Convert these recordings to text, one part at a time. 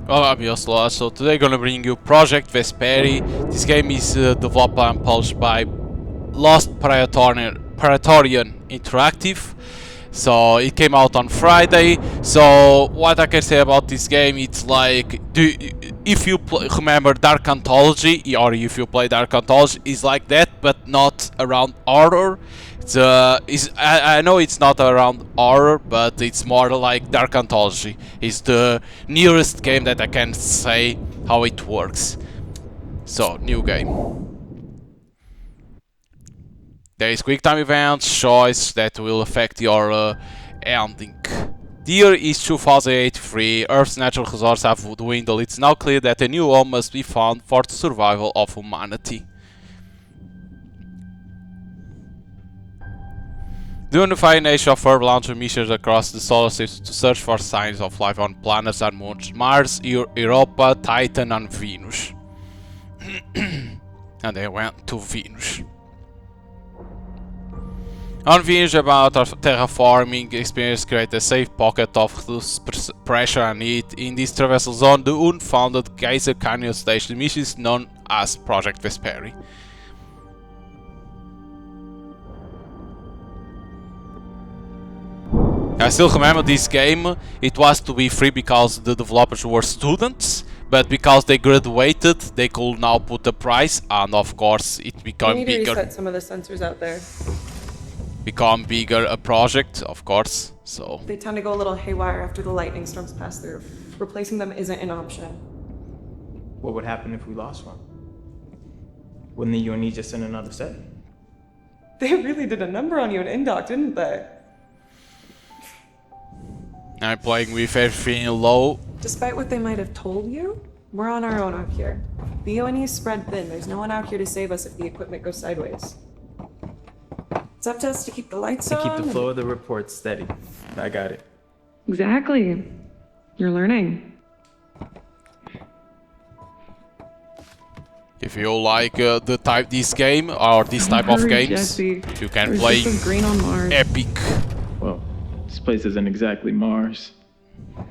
Well, I'm Yosla, so today gonna bring you Project Vesperi. This game is developed and published by Lost Praetorian Interactive. So it came out on Friday. So what I can say about this game, it's like, if you remember Dark Anthology, or if you play Dark Anthology, it's like that, but not around horror. I know it's not around horror, but it's more like Dark Anthology. It's the nearest game that I can say how it works. So, new game. There is quick time events, choice that will affect your ending. The year is 2083, Earth's natural resources have dwindled. It's now clear that a new home must be found for the survival of humanity. The unified nation of Earth launches missions across the solar system to search for signs of life on planets and moons Mars, Europa, Titan and Venus. And they went to Venus. On Venus, about terraforming experience create a safe pocket of reduced pressure and heat. In this traversal zone, the unfounded Geyser Canyon Station mission is known as Project Vesperi. I still remember this game. It was to be free because the developers were students, but because they graduated, they could now put a price, and of course it became bigger. We need to reset some of the sensors out there. Become bigger a project, of course, so... They tend to go a little haywire after the lightning storms pass through. Replacing them isn't an option. What would happen if we lost one? Wouldn't the UNE just send another set? They really did a number on you in Indoc, didn't they? I'm playing with everything low. Despite what they might have told you, we're on our own out here. The UNE's spread thin. There's no one out here to save us if the equipment goes sideways. It's up to us to keep the lights on. To keep the flow of the reports steady. I got it. Exactly. You're learning. If you like this game or this type of games, Jesse. you can There's play just some green on Mars. Epic. Well, this place isn't exactly Mars.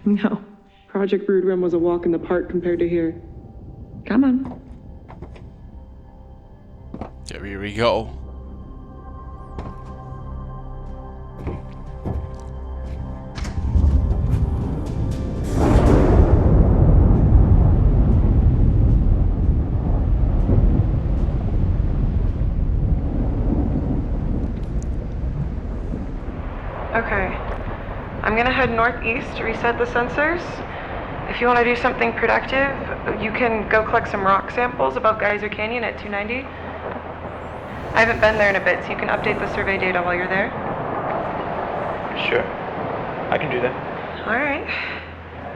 No. Project Brood Rim was a walk in the park compared to here. Come on. Here we go. Okay. I'm gonna head northeast to reset the sensors. If you want to do something productive, you can go collect some rock samples above Geyser Canyon at 290. I haven't been there in a bit, so you can update the survey data while you're there. Sure. I can do that. Alright.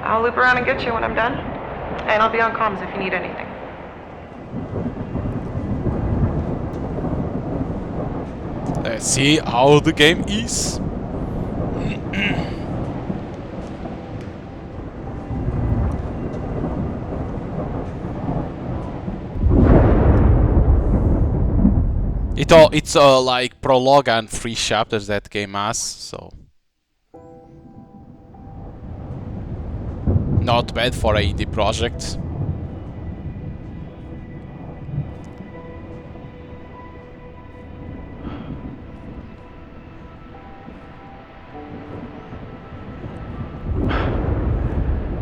I'll loop around and get you when I'm done. And I'll be on comms if you need anything. Let's see how the game is. It's like prologue and 3 chapters that game has, so not bad for a indie project.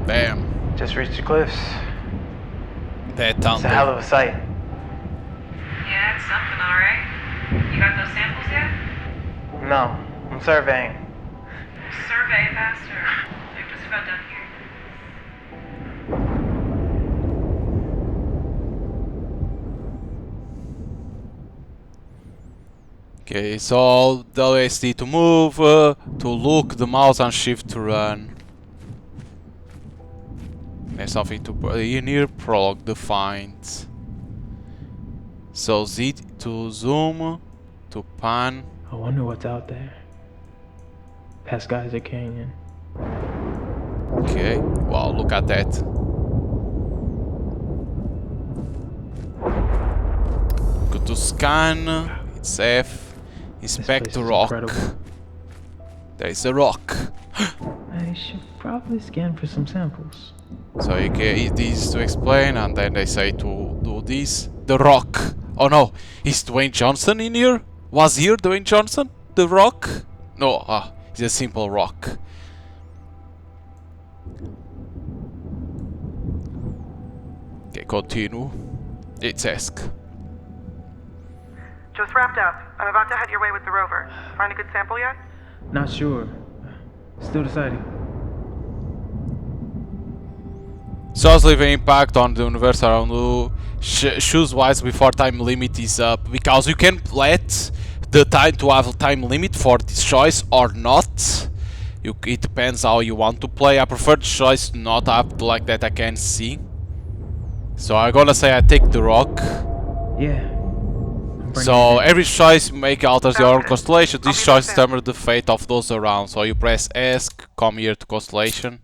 Damn. Just reached the cliffs. That It's a hell of a sight. Yeah, it's something, alright. You got those samples yet? No, I'm surveying. Survey faster. You're just about done here. Okay, so the LSD to move, to look, the mouse and shift to run. There's something to near prologue defined. So Z to zoom, to pan. I wonder what's out there. Past Geyser Canyon. Okay, wow, look at that. Go to scan, it's F. Inspect the rock. Incredible. There is a rock. I should probably scan for some samples. So it is to explain, and then they say to do this. The Rock. Oh no, is Dwayne Johnson in here? Was here Dwayne Johnson? The Rock? No, it's a simple rock. Okay, continue. It's ask. Just wrapped up. I'm about to head your way with the rover. Find a good sample yet? Not sure. Still deciding. Shows leave an impact on the universe around you. Choose wise before time limit is up, because you can let the time to have a time limit for this choice or not. It depends how you want to play. I prefer the choice to not have to like that I can see. So I'm gonna say I take the rock. Yeah. So every choice you make alters your own Okay. constellation. I'll This be choice back then. determines the fate of those around. So you press ask, come here to constellation.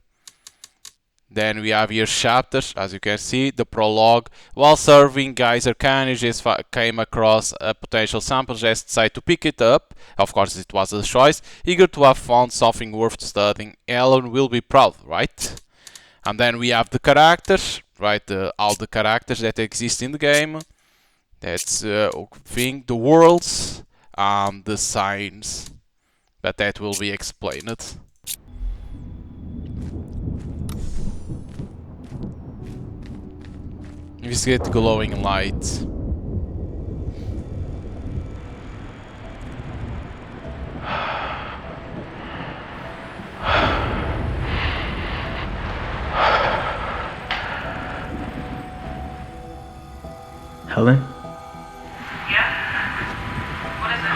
Then we have here chapters, as you can see, the prologue. While serving Geyser Canyon, just came across a potential sample, just decided to pick it up. Of course, it was a choice. Eager to have found something worth studying, Ellen will be proud, right? And then we have the characters, right? All the characters that exist in the game. That's thing, the worlds, and the signs. But that will be explained. Investigate the glowing light. Helen? Yeah? What is it?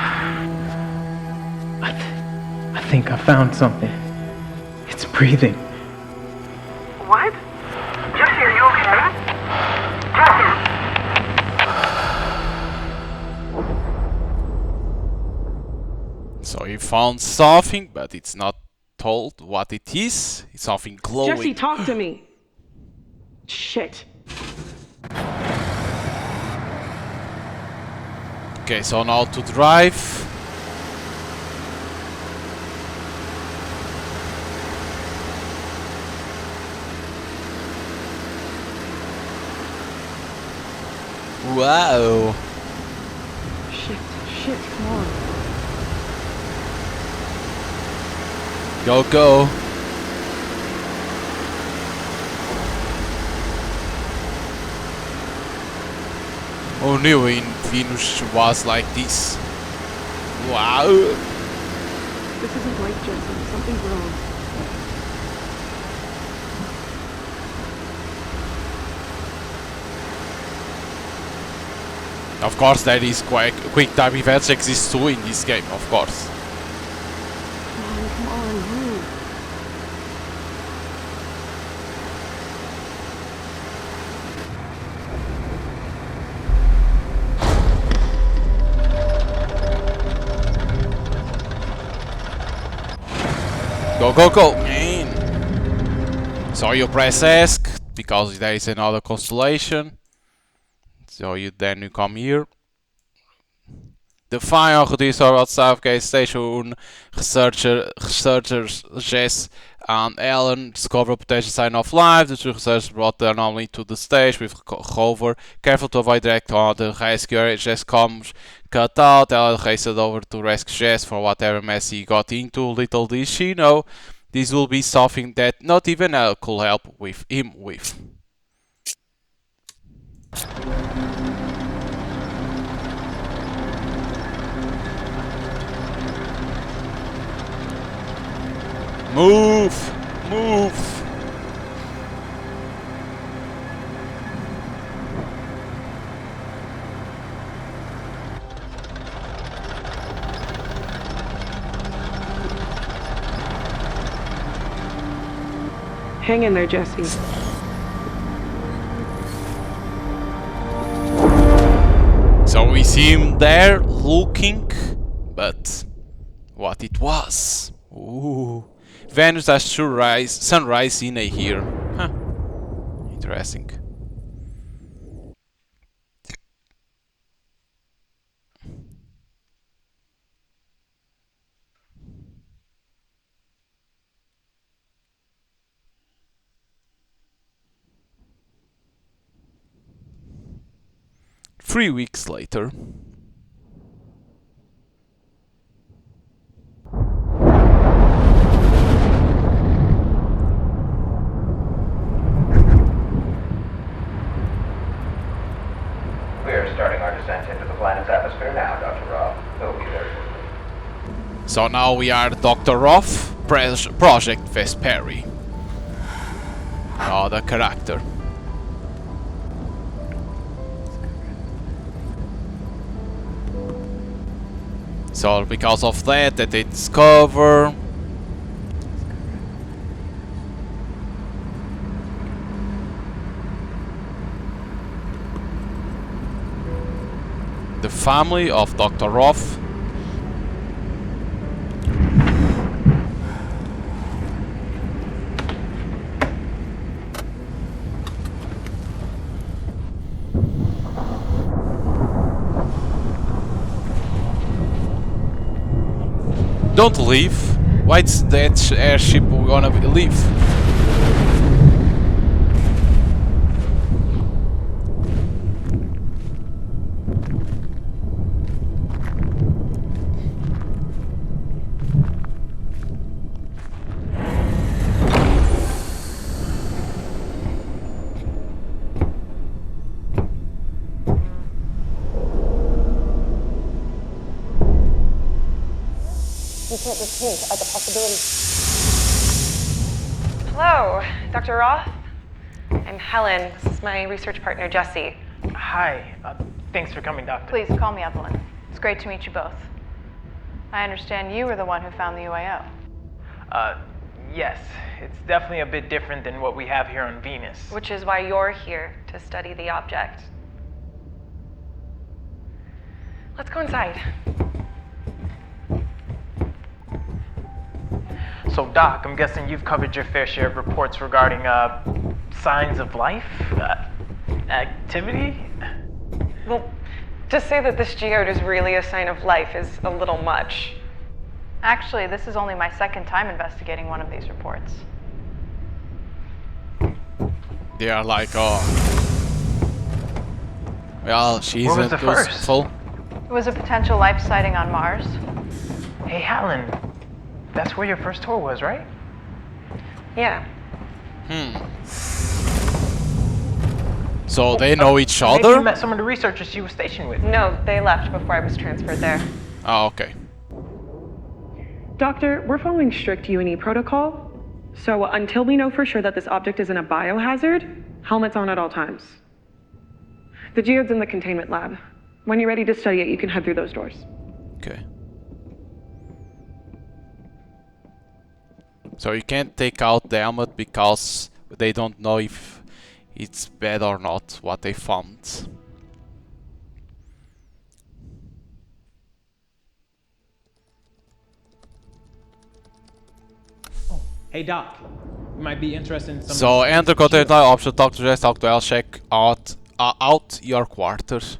I think I found something. It's breathing. What? Jesse, are you okay? Jesse! So he found something, but it's not told what it is. It's something glowing. Jesse, talk to me. Shit. Okay, so now to drive. Wow. Shit, come on. Go, go. Who knew in Venus was like this? Wow. This isn't right, Jesse. Something's wrong. Of course, there is quick time events exist too in this game, of course. Come on, move. Go, go, go, man. So you press ask because there is another constellation. So you come here. Define how goed is wat Southgate Station researchers Jess and Ellen discover potential sign of life. The two researchers brought the anomaly to the stage with Grover. Careful to avoid direct on the rescue. Jess comes cut out. Ellen races over to rescue Jess for whatever mess he got into. Little did she know, this will be something that not even Elle could help with him with. Move! Move! Hang in there, Jesse. So we see him there looking, but what it was? Ooh. Venus has sunrise in a here. Huh. Interesting. 3 weeks later. We are starting our descent into the planet's atmosphere now, Dr. Roth. It will be very shortly. So now we are Dr. Roth, Project Vesperi. The character. So because of that they discover the family of Dr. Roth. Don't leave. Why's that airship gonna leave? You can't just hint at the possibility. Hello, Dr. Roth. I'm Helen. This is my research partner, Jesse. Hi. Thanks for coming, Doctor. Please call me Evelyn. It's great to meet you both. I understand you were the one who found the UAO. Yes. It's definitely a bit different than what we have here on Venus. Which is why you're here, to study the object. Let's go inside. So, Doc, I'm guessing you've covered your fair share of reports regarding, signs of life? Activity? Well, to say that this geode is really a sign of life is a little much. Actually, this is only my second time investigating one of these reports. They are like, oh. Well, she's What was the first? useful. It was a potential life sighting on Mars. Hey, Helen. That's where your first tour was, right? Yeah. So they know each Maybe other? you met some of the researchers she was stationed with. No, they left before I was transferred there. Oh, okay. Doctor, we're following strict UNE protocol. So until we know for sure that this object isn't a biohazard, helmets on at all times. The geode's in the containment lab. When you're ready to study it, you can head through those doors. Okay. So you can't take out the helmet because they don't know if it's bad or not what they found. Hey, Doc. You might be interested in some... So enter containment lab option, talk to Jess, talk to L, check out your quarters.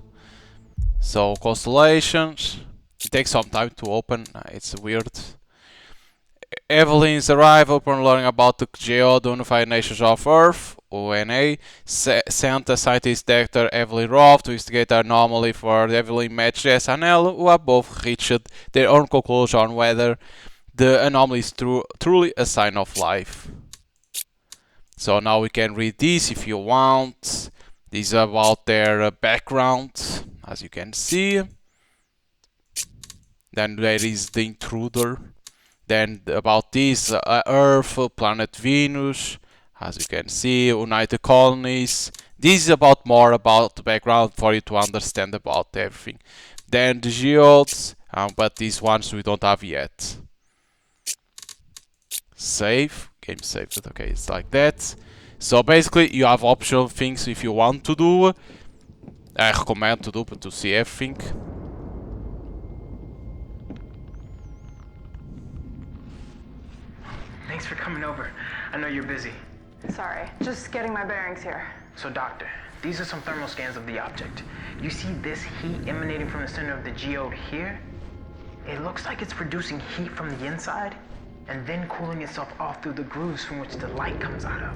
So constellations. It takes some time to open, it's weird. Evelyn's arrival upon learning about the geode, Unified Nations of Earth, UNA, sent a scientist Dr. Evelyn Roth to investigate the anomaly for Evelyn met Jess and Elle, who have both reached their own conclusion on whether the anomaly is truly a sign of life. So now we can read this if you want. This is about their background, as you can see. Then there is the intruder. Then about this, Earth, planet Venus, as you can see, United Colonies. This is about more about the background for you to understand about everything. Then the geodes, but these ones we don't have yet. Save, game saved, okay, it's like that. So basically you have optional things if you want to do. I recommend to do, but to see everything. Thanks for coming over. I know you're busy. Sorry, just getting my bearings here. So, Doctor, these are some thermal scans of the object. You see this heat emanating from the center of the geode here? It looks like it's producing heat from the inside and then cooling itself off through the grooves from which the light comes out of.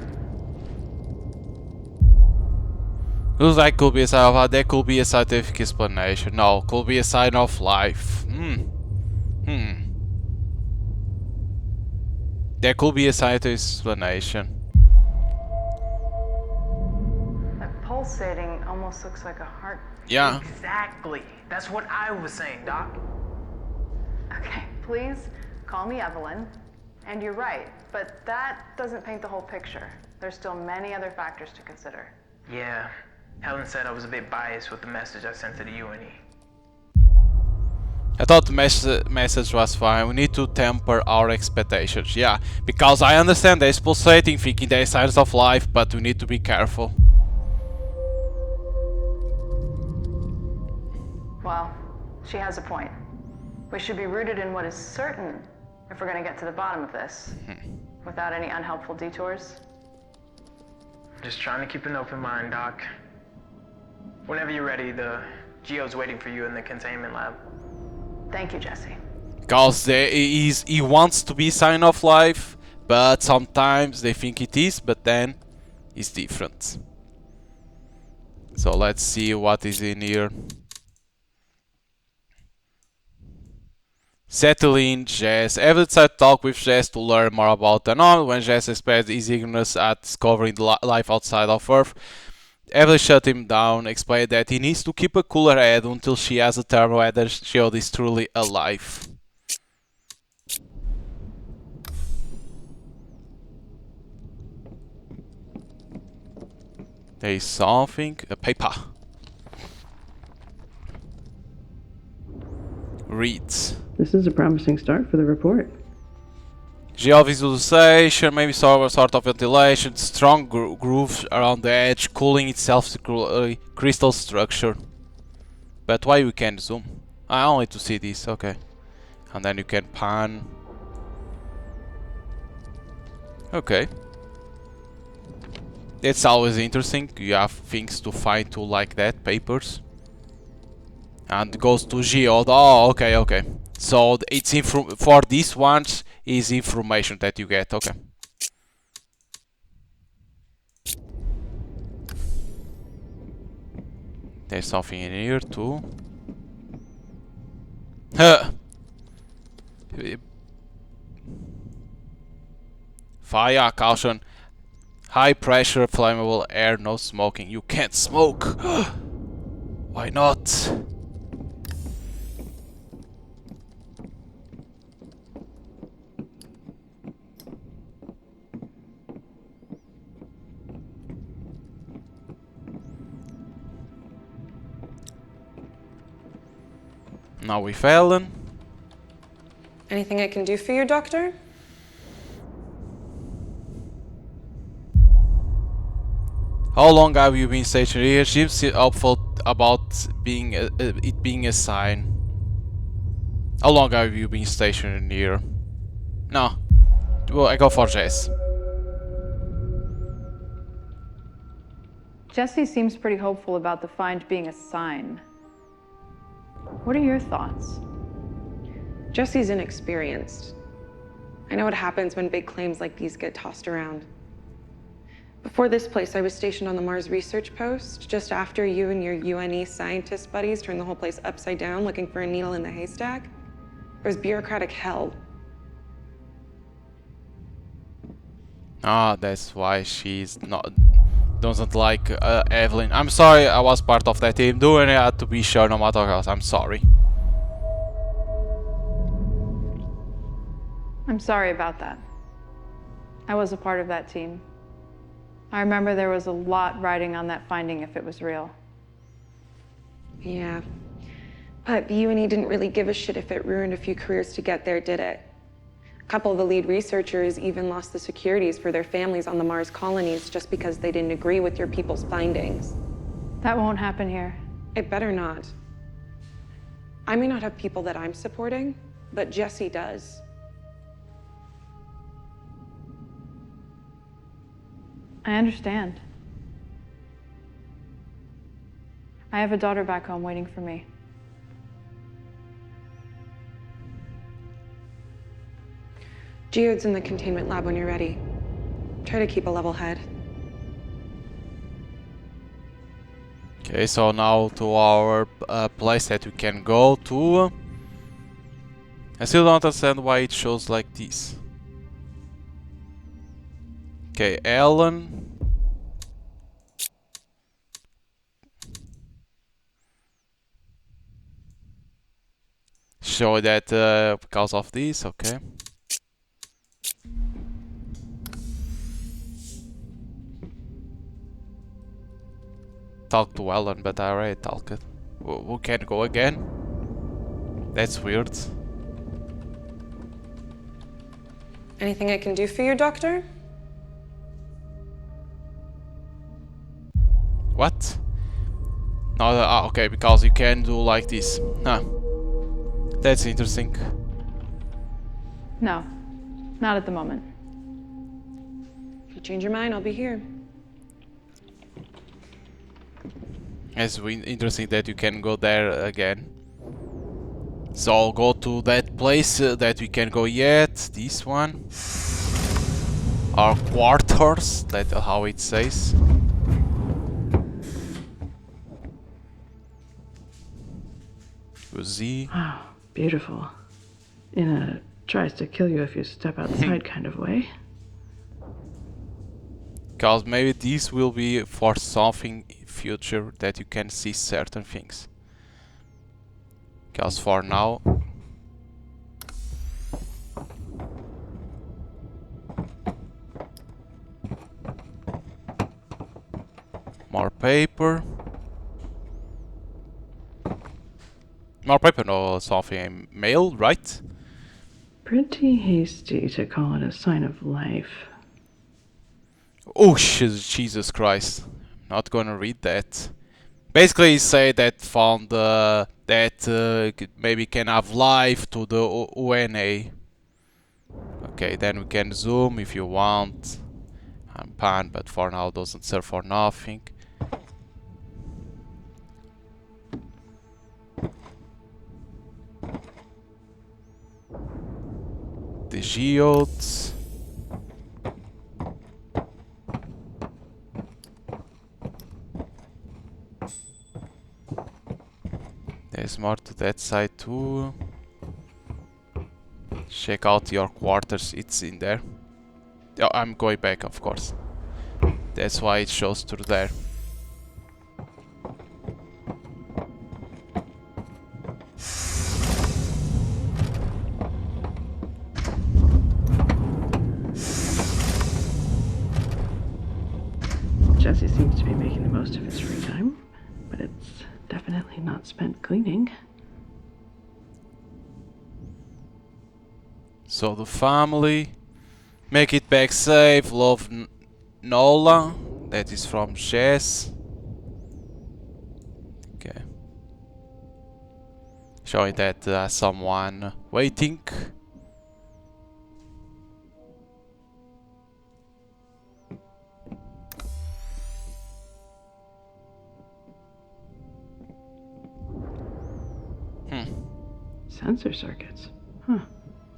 Looks like could be a sign of life. There could be a scientific explanation. No, could be a sign of life. There could be a scientific explanation. That pulsating almost looks like a heart. Yeah. Exactly. That's what I was saying, Doc. Okay, please call me Evelyn. And you're right, but that doesn't paint the whole picture. There's still many other factors to consider. Yeah. Helen said I was a bit biased with the message I sent to the UNE. I thought the message was fine. We need to temper our expectations. Yeah, because I understand there's pulsating, thinking there's signs of life, but we need to be careful. Well, she has a point. We should be rooted in what is certain if we're going to get to the bottom of this, without any unhelpful detours. Just trying to keep an open mind, Doc. Whenever you're ready, the Geo's waiting for you in the containment lab. Thank you, Jesse. Because he wants to be sign of life, but sometimes they think it is, but then it's different. So let's see what is in here. Settle in, Jess. Ever decided to talk with Jess to learn more about the unknown when Jess expressed his ignorance at discovering the life outside of Earth? Ever shut him down, explained that he needs to keep a cooler head until she has determined whether Shield is truly alive. There is something, a paper. Reads. This is a promising start for the report. Geovisualization, maybe sort of ventilation, strong grooves around the edge, cooling itself to crystal structure. But why we can't zoom? I only to see this, okay. And then you can pan. Okay. It's always interesting, you have things to find too like that, papers. And goes to Geode, oh okay. So it's for these ones is information that you get, okay. There's something in here too. Fire, caution. High pressure, flammable air, no smoking. You can't smoke. Why not? Now we fell. Anything I can do for you, Doctor? How long have you been stationed here? Seems hopeful about being it being a sign. How long have you been stationed here? No. Well, I go for Jess. Jesse seems pretty hopeful about the find being a sign. What are your thoughts? Jesse's inexperienced. I know what happens when big claims like these get tossed around. Before this place, I was stationed on the Mars research post, just after you and your UNE scientist buddies turned the whole place upside down looking for a needle in the haystack. It was bureaucratic hell. Ah, that's why she's not doesn't like Evelyn. I'm sorry, I was part of that team. Doing it had to be sure no matter what. I'm sorry. I'm sorry about that. I was a part of that team. I remember there was a lot riding on that finding if it was real. Yeah. But the UNE didn't really give a shit if it ruined a few careers to get there, did it? A couple of the lead researchers even lost the securities for their families on the Mars colonies just because they didn't agree with your people's findings. That won't happen here. It better not. I may not have people that I'm supporting, but Jesse does. I understand. I have a daughter back home waiting for me. Geode's in the containment lab when you're ready. Try to keep a level head. Okay, so now to our place that we can go to. I still don't understand why it shows like this. Okay, Ellen. Show that because of this, okay. Talk to Ellen, but I already talked. We can go again? That's weird. Anything I can do for you, Doctor? What? No, okay, because you can do like this. Huh. That's interesting. No, not at the moment. If you change your mind, I'll be here. It's interesting that you can go there again. So I'll go to that place that we can go yet. This one. Our quarters, that's how it says. Z. Wow, beautiful. In a tries to kill you if you step outside kind of way. Because maybe this will be for something in future that you can see certain things. Because for now... More paper. More paper, no, something mail, right? Pretty hasty to call it a sign of life. Oh, Jesus Christ. Not gonna read that. Basically, he say that found that maybe can have life to the UNA. Okay, then we can zoom if you want. I'm pan, but for now doesn't serve for nothing. The geodes. There's more to that side too. Check out your quarters, it's in there. Oh, I'm going back, of course. That's why it shows through there. Jesse seems to be making the most of his free time, but it's definitely not spent cleaning. So the family, make it back safe, love Nola, that is from Jess. Okay. Showing that someone waiting. Sensor circuits. Huh.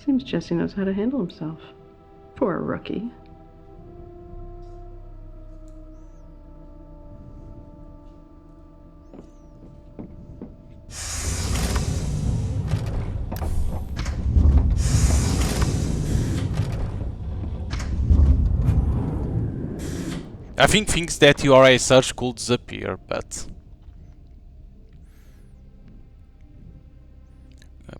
Seems Jesse knows how to handle himself. For a rookie. I think things that you already searched could disappear, but...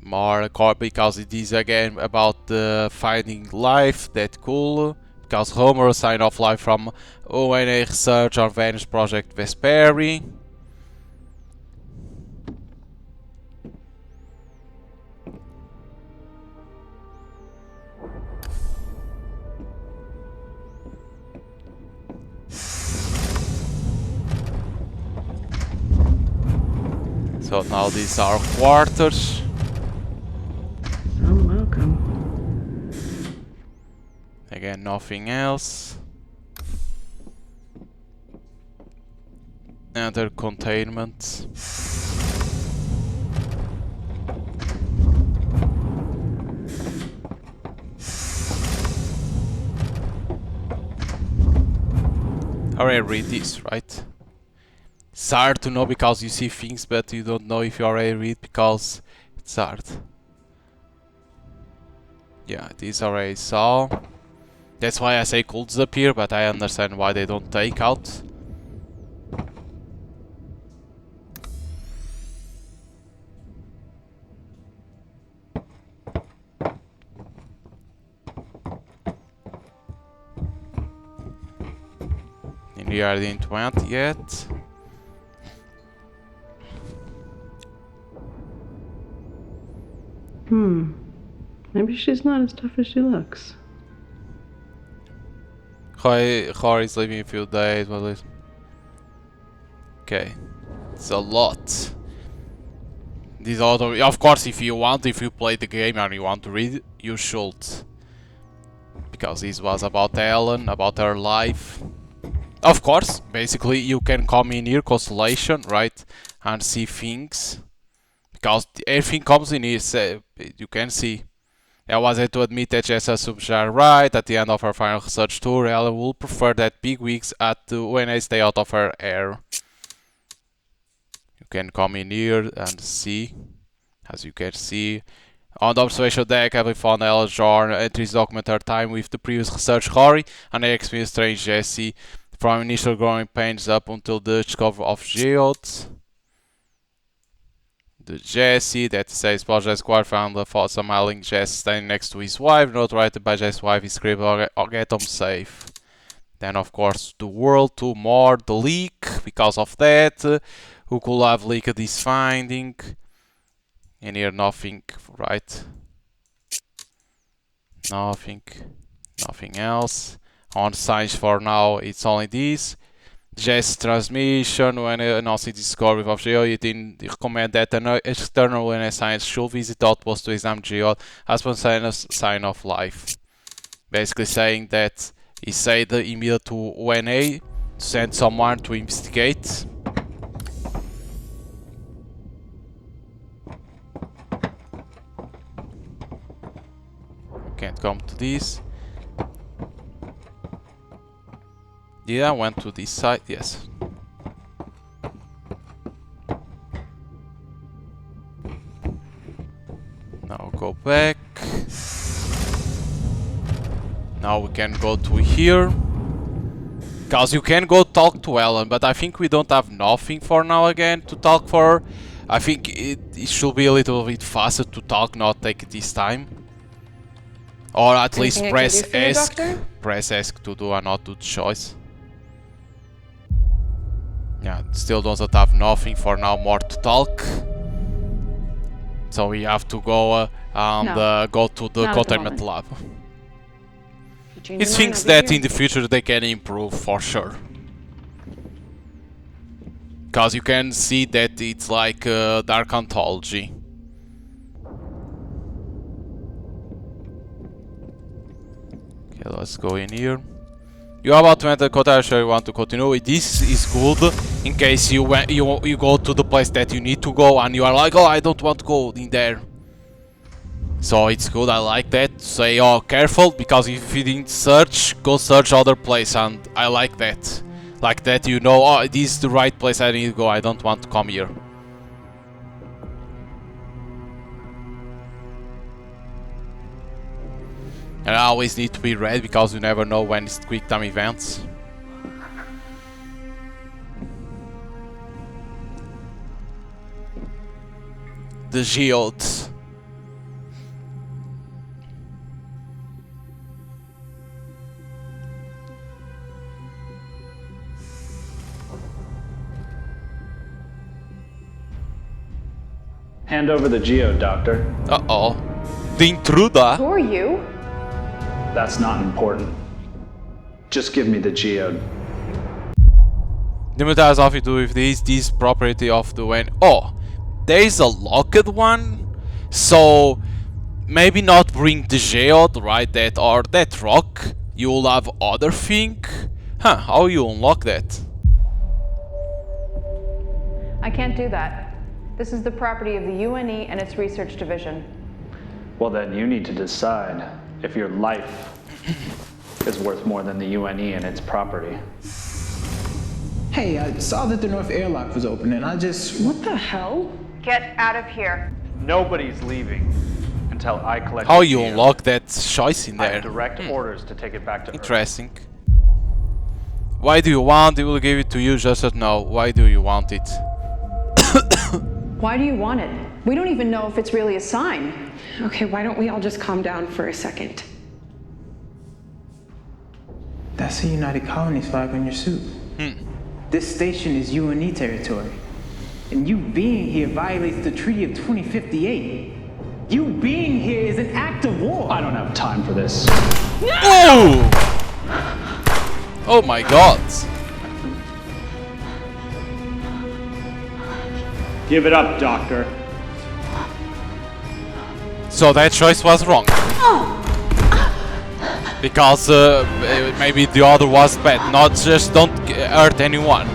more because it is again about finding life that cool. Because Homer signed off life from ONA research on Venus project Vesperi. So now these are quarters. Welcome. Again, nothing else. Another containment. I already read this, right? It's hard to know because you see things, but you don't know if you already read because it's hard. Yeah, these already saw. That's why I say could disappear, but I understand why they don't take out. And we are didn't went yet. Maybe she's not as tough as she looks. Hor is leaving in a few days, but listen. Okay. It's a lot. These other, of course, if you play the game and you want to read, you should. Because this was about Ellen, about her life. Of course, basically you can come in here, Constellation, right? And see things. Because everything comes in here, so you can see. I was to admit that Jess assumes right. At the end of her final research tour, Ellen will prefer that big wigs when I stay out of her hair. You can come in here and see. As you can see. On the observation deck, having found Ellen's journal entries document her time with the previous research Rory and her experience strange Jessie from initial growing pains up until the discovery of geodes. The Jesse that says Project Squad found the thought smiling Jesse standing next to his wife, not written by Jesse's wife, his script or get him safe. Then of course the world, 2 more, the leak, because of that, who could have leaked this finding, and here nothing, right? Nothing else. On science for now it's only this. Jess transmission, when announcing the discovery of geode, it didn't recommend that an external when science should visit outpost to examine geode as one sign of life. Basically saying that he said immediately to UNA to send someone to investigate. Can't come to this. Yeah, I went to this side, yes. Now go back. Now we can go to here. Because you can go talk to Ellen, but I think we don't have nothing for now again to talk for her. I think it should be a little bit faster to talk, not take this time. Or at least press ask. Press ask to do and not do the choice. Yeah, still doesn't have nothing for now more to talk. So we have to go and go to the containment lab. It's things that in the future they can improve for sure. Because you can see that it's like dark anthology. Okay, let's go in here. You are about to enter the container, sure you want to continue. This is good in case you go to the place that you need to go and you are like, oh, I don't want to go in there. So it's good, I like that. Say, oh, careful, because if you didn't search, go search other place, and I like that. Like that, you know, oh, this is the right place I need to go, I don't want to come here. And I always need to be ready because you never know when it's quick time events. The geodes. Hand over the geode, Doctor. Uh-oh. The intruder. Who are you? That's not important. Just give me the geode. The matter has nothing to do with this property of the when. Oh, there is a locked one. So maybe not bring the geode, right? That or that rock. You'll have other thing. Huh? How you unlock that? I can't do that. This is the property of the UNE and its research division. Well, then you need to decide if your life is worth more than the UNE and its property. Hey, I saw that the north airlock was open and I just... What the hell? Get out of here. Nobody's leaving until I collect How the you geode. unlock that choice in I there? have direct orders to take it back to Earth. Interesting. Why do you want? It will give it to you. Just said no. Why do you want it? Why do you want it? We don't even know if it's really a sign. Okay, why don't we all just calm down for a second? That's a United Colonies flag on your suit. This station is UNE territory. And you being here violates the Treaty of 2058. You being here is an act of war. I don't have time for this. Oh! Oh my god! Give it up, Doctor. So that choice was wrong. Because maybe the other was bad. Not just don't hurt anyone.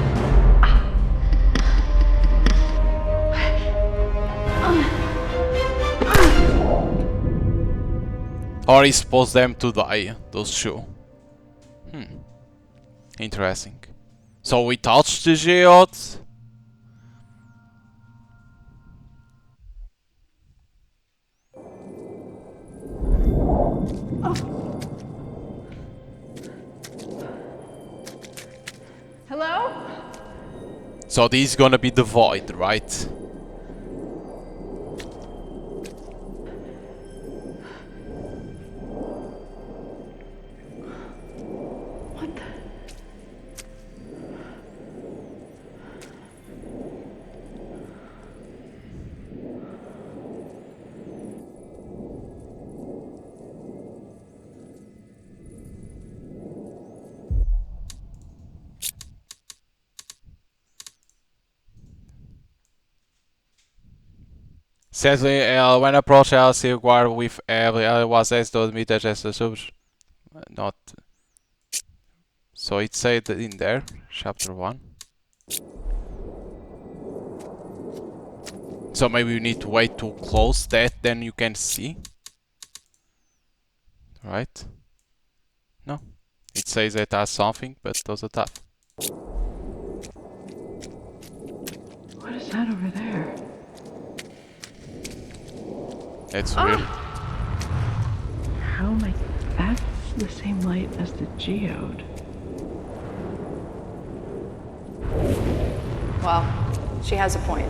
Or he supposed them to die, those two. Interesting. So we touched the geode. Hello? So this is gonna be the void, right? What the? Sadly, when approached LC guard with every was asked to admit as a sub, not. So it said in there, chapter 1. So maybe you need to wait to close that, then you can see. Right? No. It says it has something, but doesn't have. What is that over there? That's weird. How am I? That's the same light as the geode. Well, she has a point.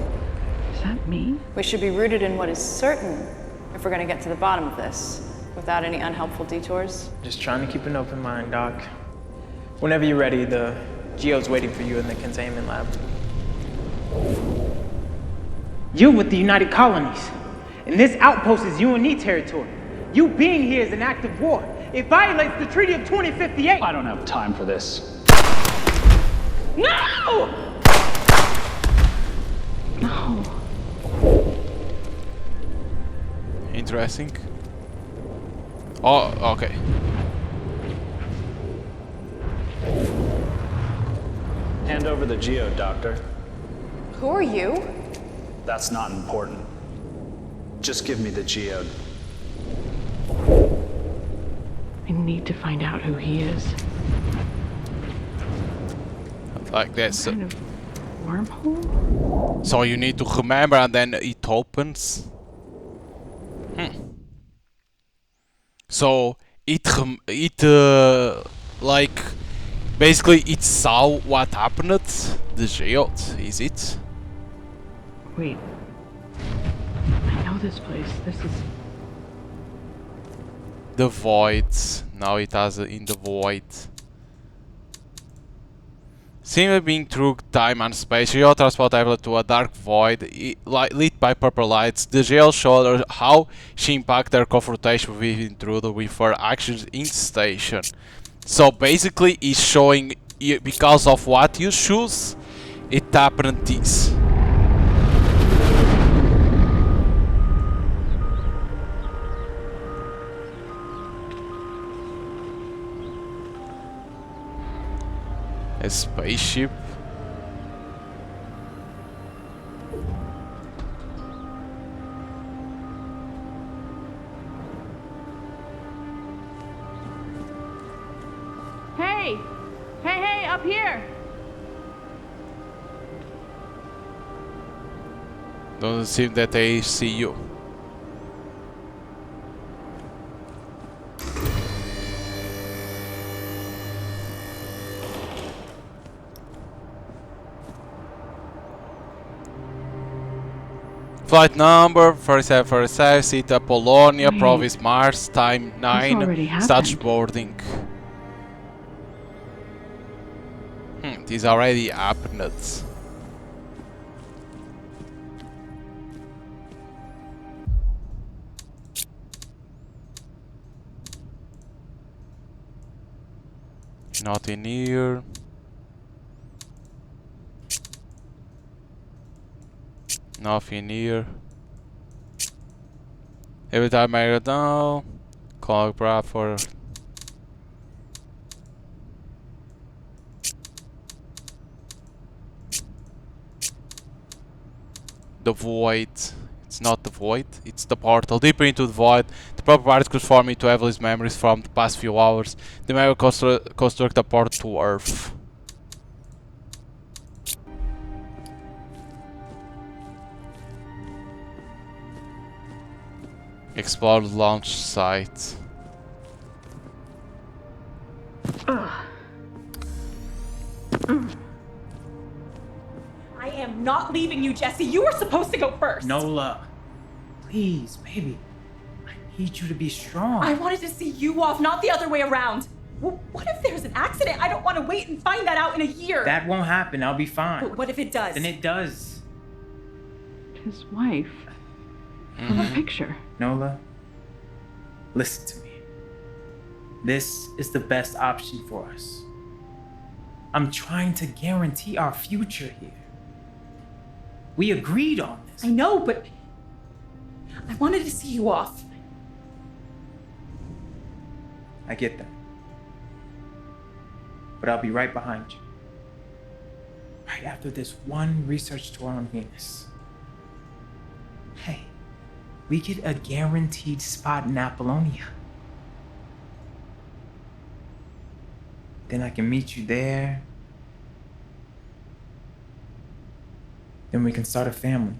Is that me? We should be rooted in what is certain if we're going to get to the bottom of this, without any unhelpful detours. Just trying to keep an open mind, Doc. Whenever you're ready, the geode's waiting for you in the containment lab. You're with the United Colonies, and this outpost is UNE territory. You being here is an act of war. It violates the Treaty of 2058. I don't have time for this. No! No. Interesting. Oh, okay. Hand over the geode, Doctor. Who are you? That's not important. Just give me the geode. I need to find out who he is. Like this. Kind of wormhole? So you need to remember and then it opens. So it like basically it saw what happened. The geode, is it? Wait. I know this place. This is... The void. Now it has in the void. Seemingly being through time and space, Geo transport Evelyn to a dark void lit by purple lights. The Geo showed her how she impacted her confrontation with intruder with her actions in station. So basically, it's showing you, because of what you choose, it happened this. A spaceship. Hey! Hey, hey, up here! Doesn't seem that they see you. Flight number 4747, seat Apollonia, Wait. province Mars, time 9, already start happened. boarding. This already happened. Nothing here. Nothing here. Every time I go down, call grab for the void. It's not the void, it's the portal. Deeper into the void, the proper particles form into Evelyn's memories from the past few hours. The memory construct a portal to Earth. Explore the launch site. I am not leaving you, Jesse. You were supposed to go first. Nola, please, baby. I need you to be strong. I wanted to see you off, not the other way around. Well, what if there's an accident? I don't want to wait and find that out in a year. That won't happen. I'll be fine. But what if it does? Then it does. His wife. From a picture. Nola, listen to me. This is the best option for us. I'm trying to guarantee our future here. We agreed on this. I know, but I wanted to see you off. I get that. But I'll be right behind you. Right after this one research tour on Venus. Hey, we get a guaranteed spot in Apollonia. Then I can meet you there. Then we can start a family.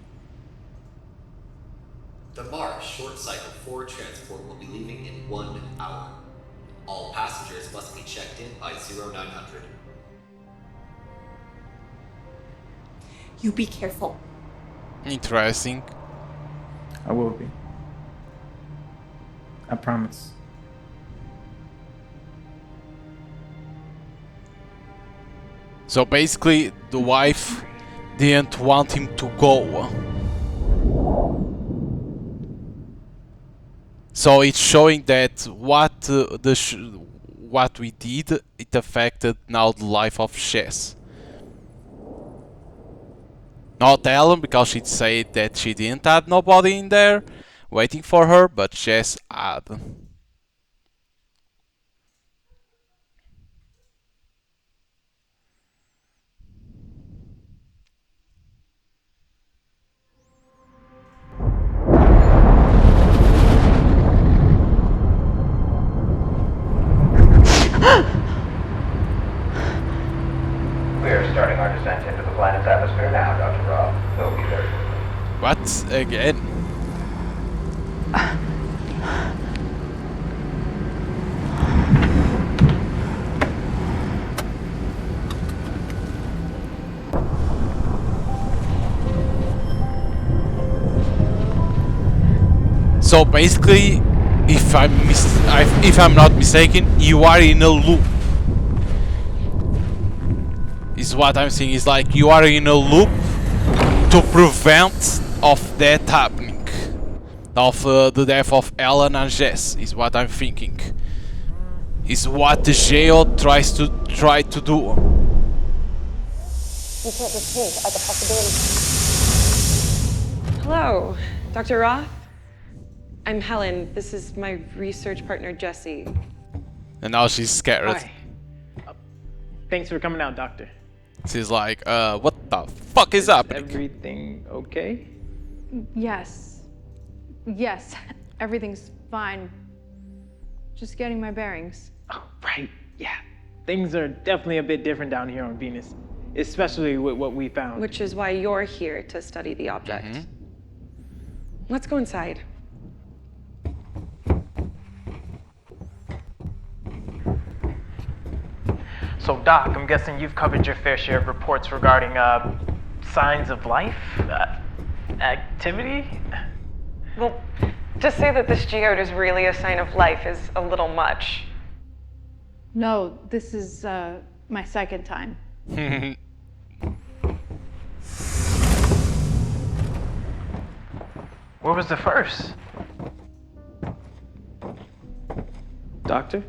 The Mars short cycle 4 transport will be leaving in 1 hour. All passengers must be checked in by 0900. You be careful. Interesting. I will be. I promise. So basically, the wife didn't want him to go. So it's showing that what we did, it affected now the life of Jess. Not Ellen, because she'd said that she didn't have nobody in there waiting for her, but Jess had. We're starting our descent into the planet's atmosphere now, Dr. Robb. We'll be there shortly. What? Again? So basically, if I'm not mistaken, you are in a loop. Is what I'm saying. Is like you are in a loop to prevent of that happening, of the death of Ellen and Jess. Is what I'm thinking. Is what the jail tries to do. You can't dismiss as a possibility. Hello, Dr. Roth. I'm Helen. This is my research partner, Jesse. And now she's scared. Hi. Thanks for coming out, Doctor. She's like, what the fuck is happening? Everything okay? Yes. Yes, everything's fine. Just getting my bearings. Oh, right. Yeah. Things are definitely a bit different down here on Venus, especially with what we found. Which is why you're here to study the object. let's go inside. So, Doc, I'm guessing you've covered your fair share of reports regarding signs of life, activity. Well, to say that this geode is really a sign of life is a little much. No, this is my second time. Where was the first? Doctor?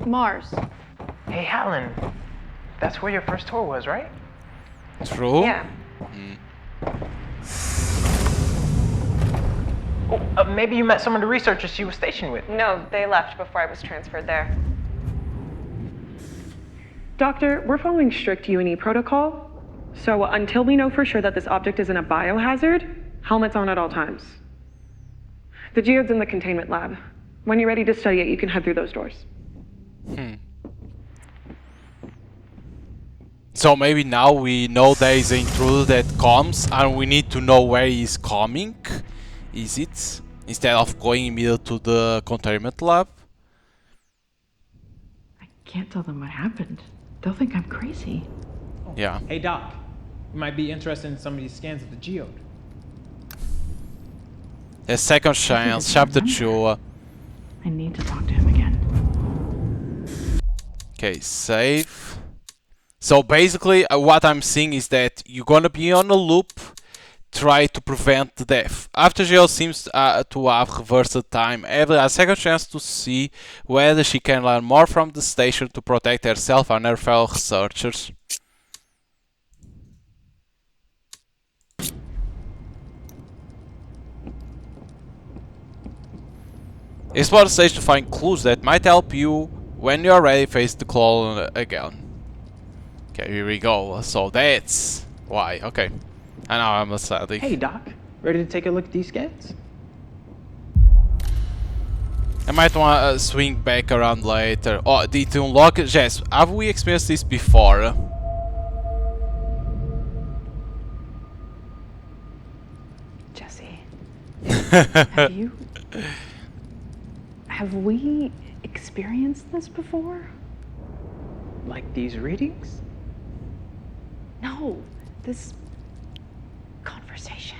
Mars. Hey, Helen. That's where your first tour was, right? True. Yeah. Oh, maybe you met some of the researchers she was stationed with. No, they left before I was transferred there. Doctor, we're following strict U&E protocol. So until we know for sure that this object isn't a biohazard, helmets on at all times. The geode's in the containment lab. When you're ready to study it, you can head through those doors. So maybe now we know there is an intruder that comes and we need to know where he is coming. Is it? Instead of going immediately to the containment lab? I can't tell them what happened. They'll think I'm crazy. Yeah. Hey, Doc. You might be interested in some of these scans of the geode. A second chance, chapter 2. I need to talk to him again. Okay, save. So basically, what I'm seeing is that you're gonna be on a loop, try to prevent the death. After Jill seems to have reversed time, Evelyn has a second chance to see whether she can learn more from the station to protect herself and her fellow researchers. Explore the stage to find clues that might help you when you're ready to face the clone again. Okay, here we go. So that's why. Okay. And now I'm a study. Hey, Doc. Ready to take a look at these scans? I might want to swing back around later. Oh, did to unlock it? Yes. Have we experienced this before? Jesse. Have we experienced this before? Like these readings? No, this conversation.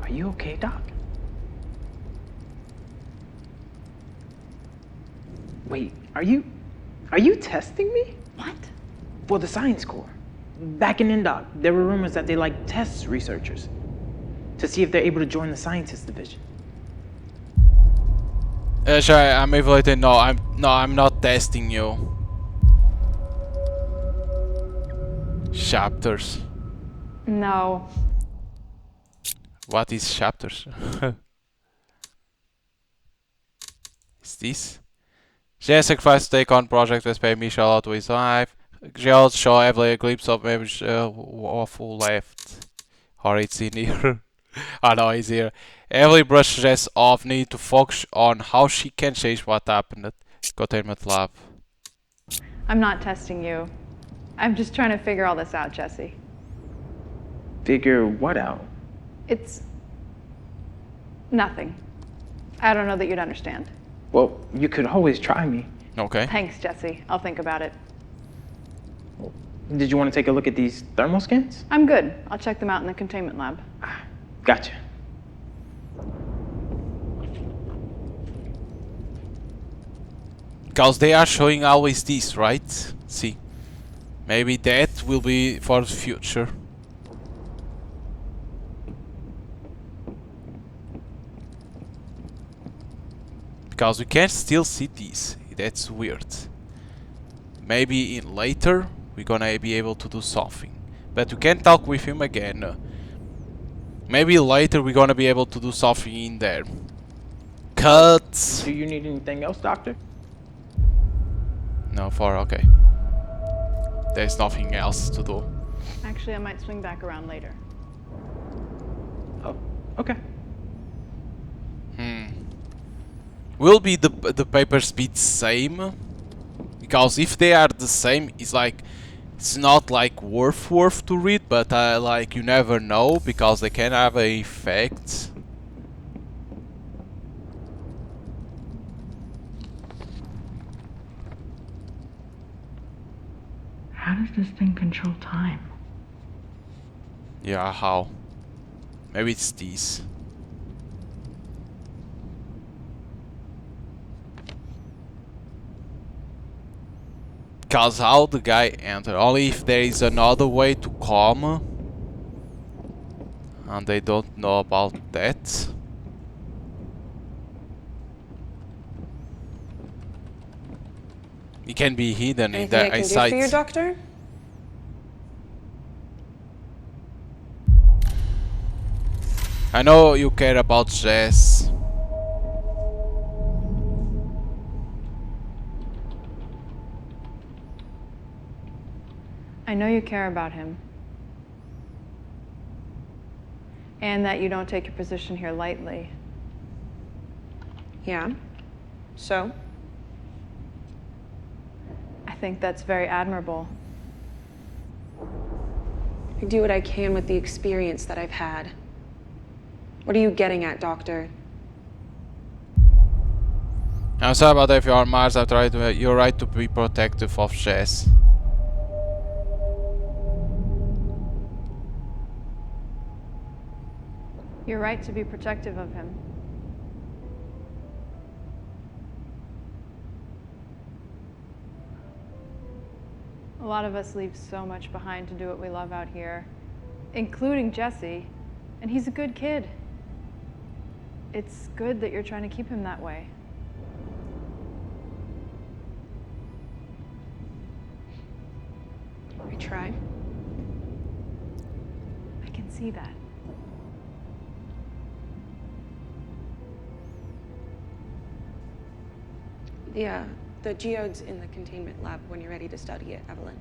Are you okay, Doc? Wait, are you testing me? What? For the science corps. Back in Indoc, there were rumors that they test researchers to see if they're able to join the scientist division. Sure, I'm evaluating. No, I'm not testing you. Chapters. No. What is chapters? Is this? She has sacrificed to take on Project Vesperi Michelle out to his life. She'll show Evelyn a glimpse of maybe of who left. Or it's in here. Oh no, he's here. Evelyn brushes Jess off, need to focus on how she can change what happened at containment lab. I'm not testing you. I'm just trying to figure all this out, Jesse. Figure what out? It's nothing. I don't know that you'd understand. Well, you could always try me. Okay. Thanks, Jesse. I'll think about it. Did you want to take a look at these thermal scans? I'm good. I'll check them out in the containment lab. Gotcha. Because they are showing always this, right? See. Maybe that will be for the future. Because we can still see these. That's weird. Maybe in later we're gonna be able to do something. But we can't talk with him again. Maybe later we're gonna be able to do something in there. Cut! Do you need anything else, Doctor? No, okay. There's nothing else to do. Actually, I might swing back around later. Oh, okay. Will be the paper speed same? Because if they are the same, it's like it's not like worth to read, but like you never know because they can have an effect. How does this thing control time? Yeah, how? Maybe it's these. Cause how the guy entered? Only if there is another way to come, and they don't know about that. It can be hidden Anything I can inside. do for you, Doctor? I know you care about Jess. I know you care about him. And that you don't take your position here lightly. Yeah. So? I think that's very admirable. I do what I can with the experience that I've had. What are you getting at, Doctor? I'm sorry about that if you're on Mars. You're right to be protective of Jess. You're right to be protective of him. A lot of us leave so much behind to do what we love out here, including Jesse, and he's a good kid. It's good that you're trying to keep him that way. I try. I can see that. The geode's in the containment lab when you're ready to study it, Evelyn.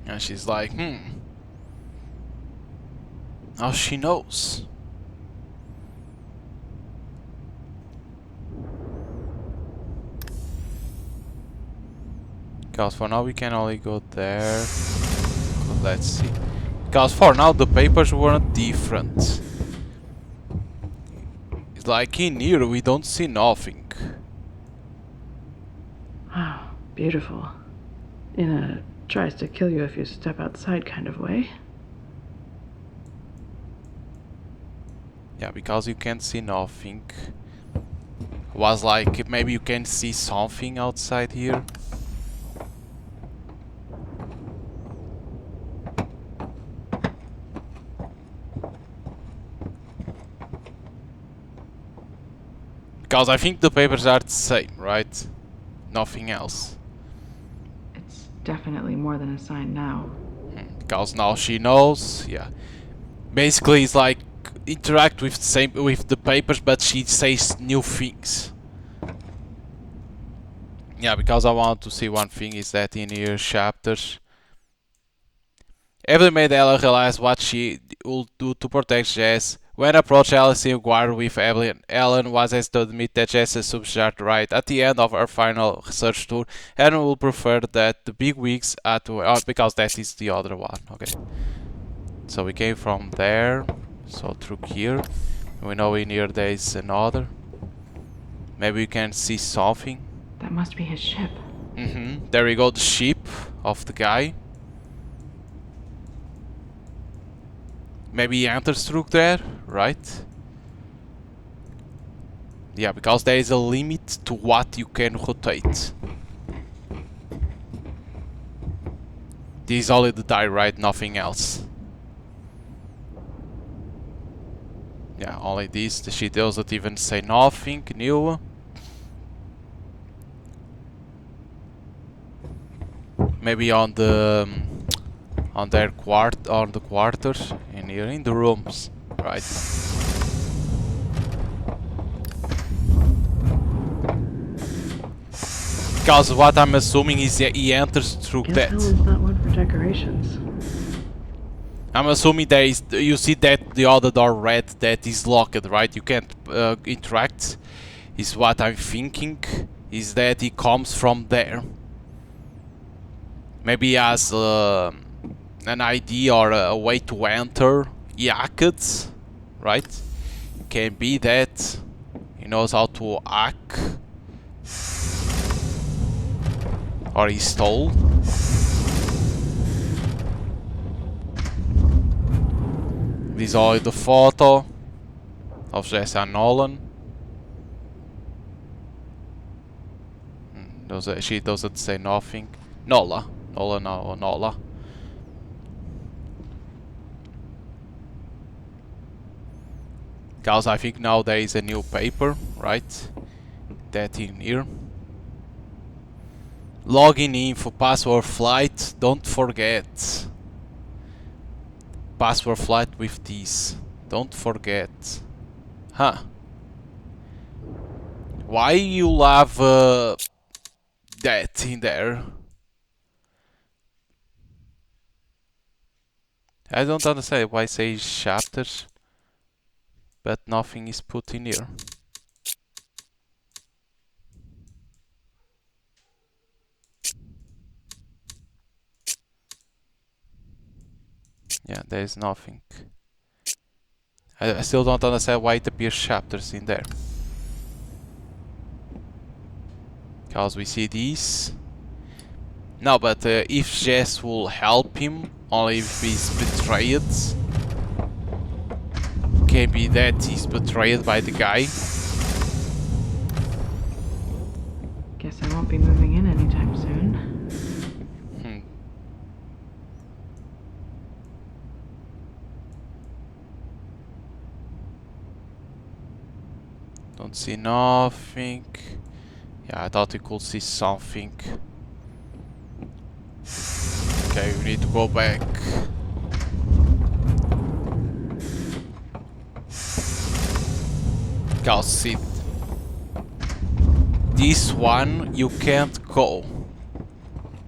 And she's like, now she knows. Because for now we can only go there. Let's see. Because for now the papers weren't different. It's like in here we don't see nothing. Wow, beautiful. In a tries to kill you if you step outside kind of way. Yeah, because you can't see nothing. Was like maybe you can see something outside here. Because I think the papers are the same, right? Nothing else. It's definitely more than a sign now. Because now she knows, yeah. Basically it's like interact with the papers, but she says new things. Yeah, because I want to see one thing is that in her chapters Evelyn made Ella realize what she would do to protect Jess. When approached, Alice inquired with Evelyn. Ellen was asked to admit that Jess is subject right. At the end of her final research tour, Ellen will prefer that the big wigs because that is the other one. Okay. So we came from there, so through here. We know in here there is another. Maybe we can see something. That must be his ship. There we go, the ship of the guy. Maybe he enters through there, right? Yeah, because there is a limit to what you can rotate. This is only the die, right? Nothing else. Yeah, only this. The shit doesn't even say nothing new. Maybe on the quarters in here in the rooms, right? Because what I'm assuming is that he enters through that. Helen's not one for decorations. I'm assuming there is. You see that the other door red that is locked, right? You can't interact. Is what I'm thinking. Is that he comes from there? Maybe he has an ID or a way to enter. He hacked, right? Can be that he knows how to hack, or he stole. This is all the photo of Jesse and Nolan. She doesn't say nothing. Nola. Nola, no, Nola. Guys, I think now there is a new paper, right? That in here. Login info, password flight, don't forget. Password flight with this. Don't forget. Huh. Why you have that in there? I don't understand why it says chapters, but nothing is put in here. Yeah, there is nothing. I still don't understand why it appears chapters in there. Because we see these. No, but if Jess will help him, only if he's betrayed. Can be that he's betrayed by the guy. Guess I won't be moving in anytime soon. Don't see nothing. Yeah, I thought we could see something. Okay, we need to go back. I'll see. This one you can't go.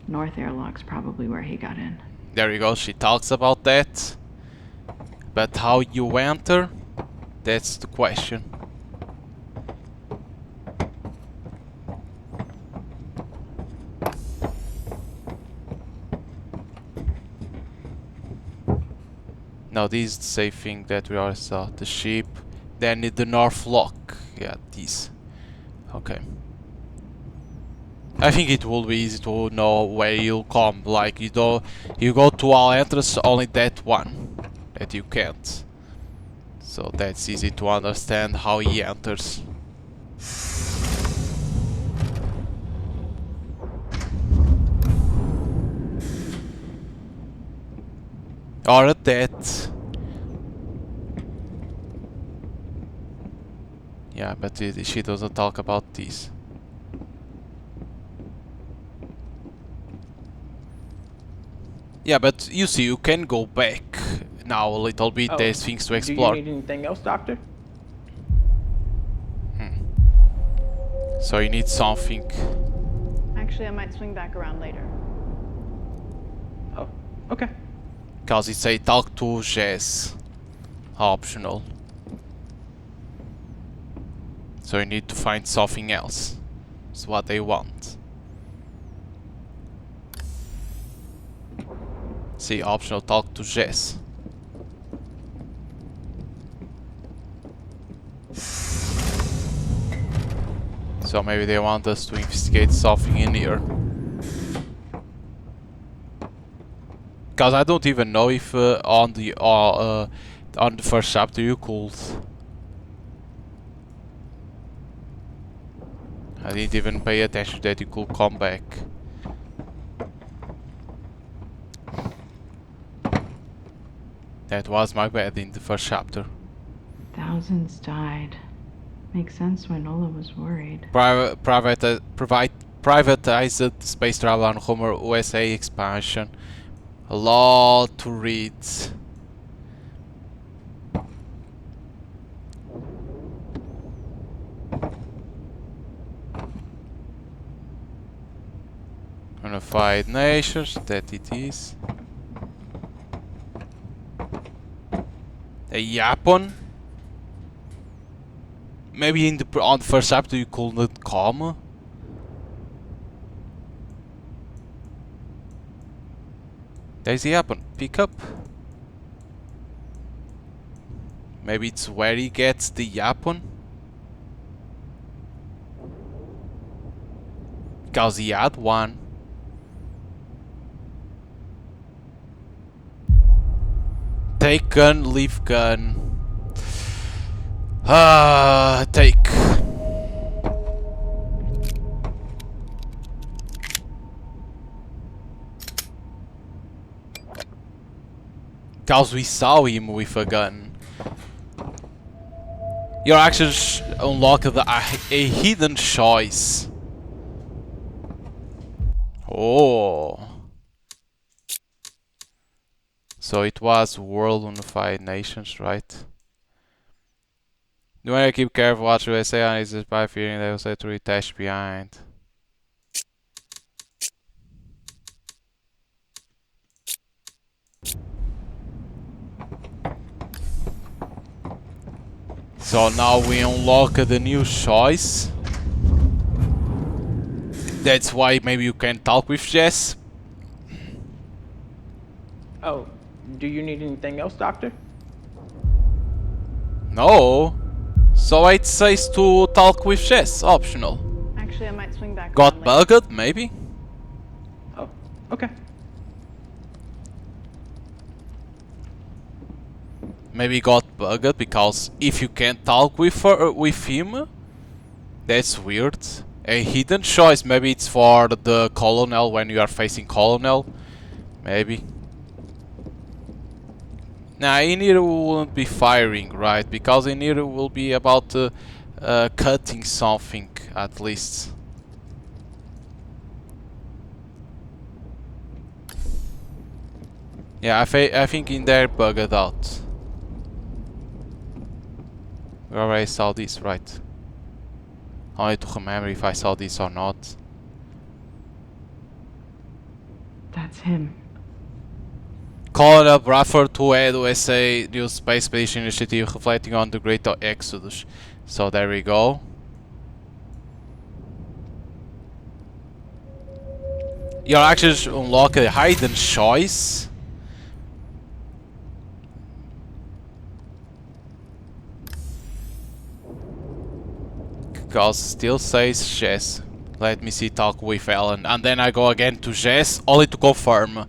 North airlock's probably where he got in. There you go, she talks about that. But how you enter? That's the question. Now this is the same thing that we already saw. The ship. Then the north lock. Yeah, this. Okay. I think it will be easy to know where you'll come. Like you go to all entrance, only that one that you can't. So that's easy to understand how he enters. Or that. Yeah, but she doesn't talk about this. Yeah, but you see, you can go back now a little bit. There's things to explore. Do you need anything else, Doctor? So you need something. Actually, I might swing back around later. Oh, okay. Because it say talk to Jess. Optional. So you need to find something else. It's what they want. See, optional, talk to Jess. So maybe they want us to investigate something in here. Because I don't even know if on the first chapter you could. I didn't even pay attention that you could come back. That was my bad in the first chapter. Thousands died. Makes sense why Nola was worried. Privatized space travel on Homer USA expansion. A lot to read. Unified Nations, that it is. A Japan? Maybe on the first chapter you couldn't come? There's the Japan. Pick up. Maybe it's where he gets the Japan? Because he had one. Take gun, leave gun. Take. Because we saw him with a gun. Your actions unlock a hidden choice. Oh. So it was World Unified Nations, right? You wanna keep careful what you say on is by fearing they will say to retach behind. So now we unlock the new choice. That's why maybe you can talk with Jess. Oh, do you need anything else, Doctor? No. So it says to talk with Jess, optional. Actually, I might swing back. Got bugged, maybe? Oh, okay. Maybe got bugged because if you can't talk with her, with him, that's weird. A hidden choice, maybe it's for the colonel when you are facing colonel, maybe. Nah, in here won't be firing, right? Because in here will be about cutting something, at least. Yeah, I think in there bugged out. We already saw this, right? I need to remember if I saw this or not. That's him. Colonel Bradford to head USA new space expedition initiative reflecting on the Great Exodus. So there we go. Your actions unlock a hidden choice. Because still says Jess. Let me see, talk with Ellen. And then I go again to Jess, only to confirm.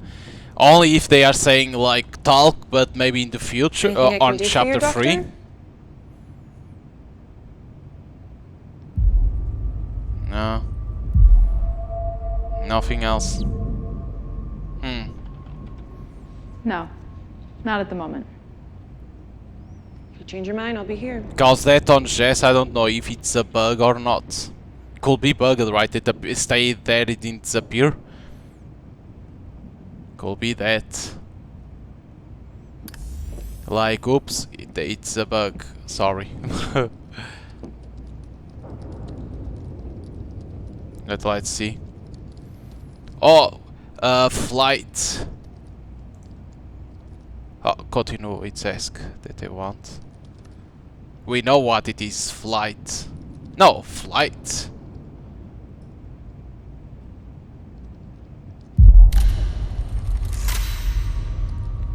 Only if they are saying like talk, but maybe in the future on chapter 3. No. Nothing else. No, not at the moment. If you change your mind, I'll be here. Because that on Jess, I don't know if it's a bug or not. Could be bugged, right? It stayed there, it didn't disappear. Could be that. Like, oops, it's a bug. Sorry. Let's see. Oh, flight. Oh, continue, it's ask that they want. We know what it is, flight. No, flight.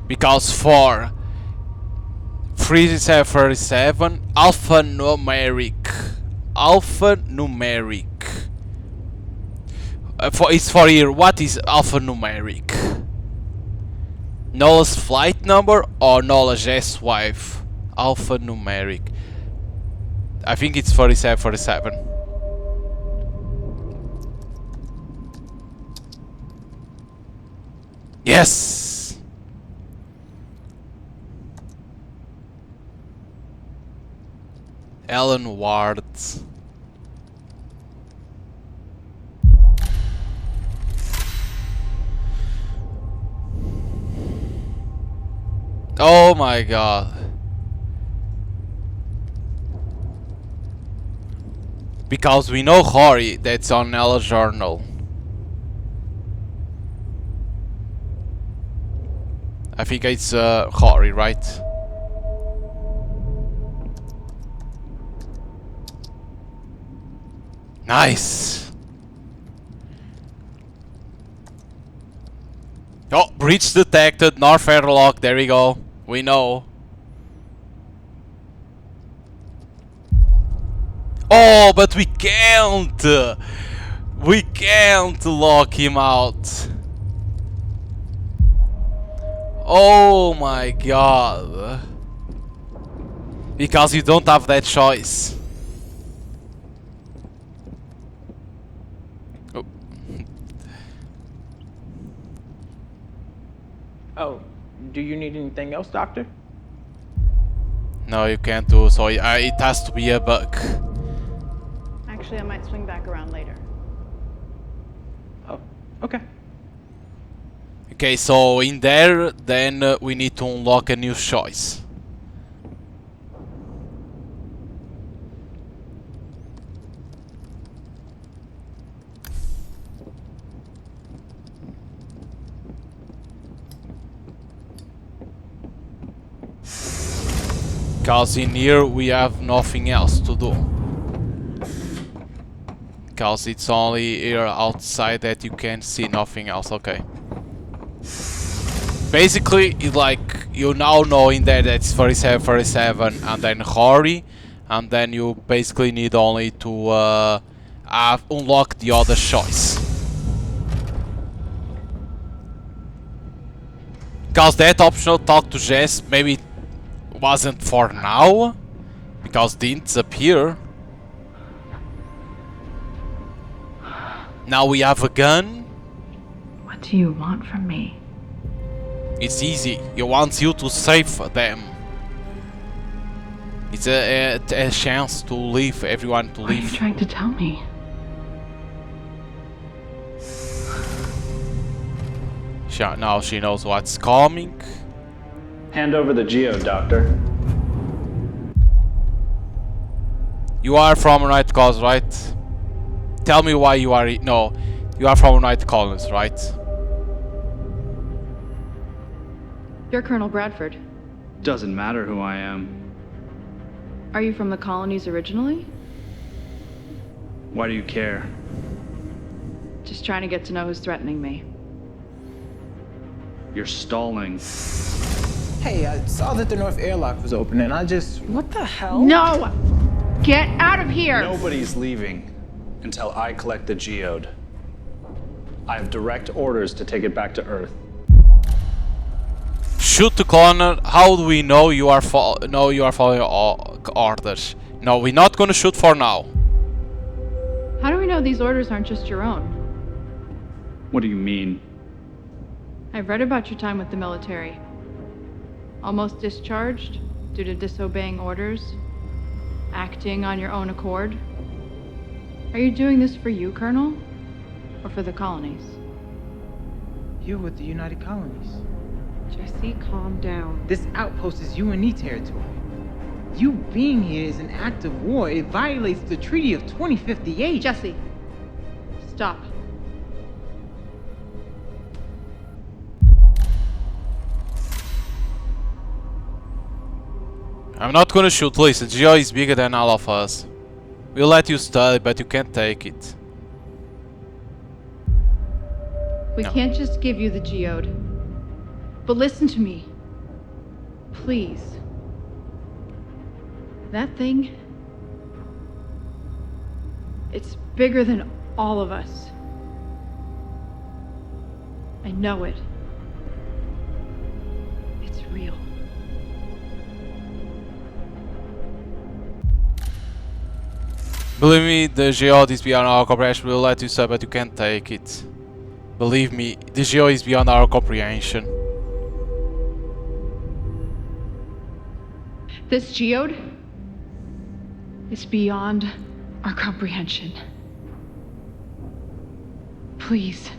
Because for 3737 alphanumeric. It's for here. What is alphanumeric? Nola's flight number or Nola's S-wife? Alphanumeric. I think it's 4747. Yes! Ellen Ward. Oh my god. Because we know Hori, that's on Ella's journal. I think it's Hori, right? Nice. Oh, breach detected. North airlock. There we go. We know. Oh, but we can't. We can't lock him out. Oh my god. Because you don't have that choice. Oh. Oh, do you need anything else, Doctor? No, you can't do so. It has to be a bug. Actually, I might swing back around later. Oh, okay. Okay, so in there, then we need to unlock a new choice. Because in here we have nothing else to do. Because it's only here outside that you can see nothing else. Okay. Basically, it's like you now know in there that it's 37 and then hurry, and then you basically need only to unlock the other choice. Because that optional talk to Jess maybe wasn't for now, because didn't appear. Now we have a gun. What do you want from me? It's easy. He wants you to save them. It's a chance to leave everyone to What are leave. you trying to tell me? Now she knows what's coming. Hand over the Geo, Doctor. You are from United Colonies, right? Tell me why you are... No, you are from United Colonies, right? You're Colonel Bradford. Doesn't matter who I am. Are you from the colonies originally? Why do you care? Just trying to get to know who's threatening me. You're stalling. Hey, I saw that the north airlock was open and I just... What the hell? No! Get out of here! Nobody's leaving until I collect the geode. I have direct orders to take it back to Earth. Shoot the corner. How do we know you are following orders? No, we're not gonna shoot for now. How do we know these orders aren't just your own? What do you mean? I've read about your time with the military. Almost discharged due to disobeying orders, acting on your own accord. Are you doing this for you, Colonel, or for the colonies? You're with the United Colonies. Jesse, calm down. This outpost is UNE territory. You being here is an act of war. It violates the Treaty of 2058. Jesse, stop. I'm not gonna shoot. Listen, Geo is bigger than all of us. We'll let you study, but you can't take it. We can't just give you the geode. But listen to me. Please. That thing... it's bigger than all of us. I know it. It's real. Believe me, the geode is beyond our comprehension. We'll let you study, but you can't take it. Believe me, the geo is beyond our comprehension. This geode is beyond our comprehension. Please,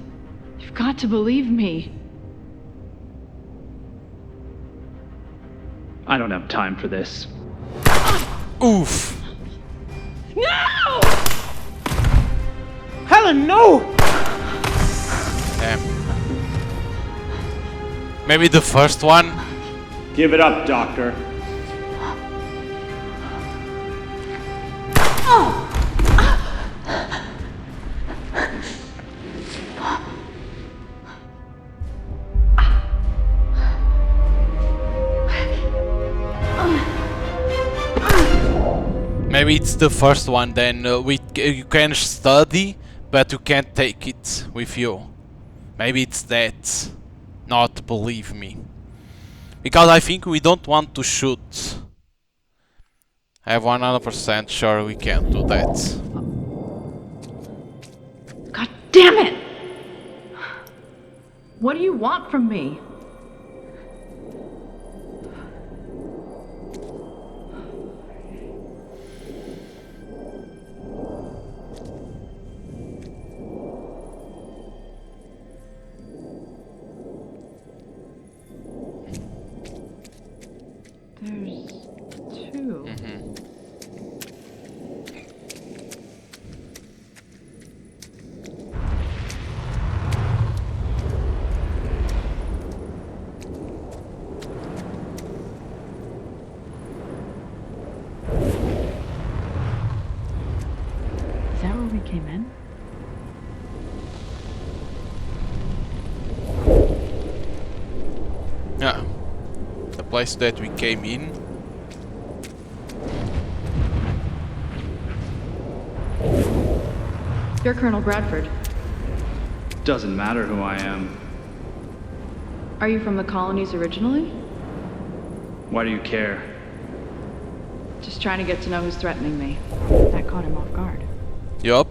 you've got to believe me. I don't have time for this. Oof. No! Helen, no! Damn. Maybe the first one? Give it up, Doctor. Maybe it's the first one, then you can study, but you can't take it with you. Maybe it's that. Not believe me. Because I think we don't want to shoot. I'm 100% sure we can't do that. God damn it! What do you want from me? There's two. Is that where we came in? Yeah. The place that we came in. You're Colonel Bradford. Doesn't matter who I am. Are you from the colonies originally? Why do you care? Just trying to get to know who's threatening me. That caught him off guard. Yup.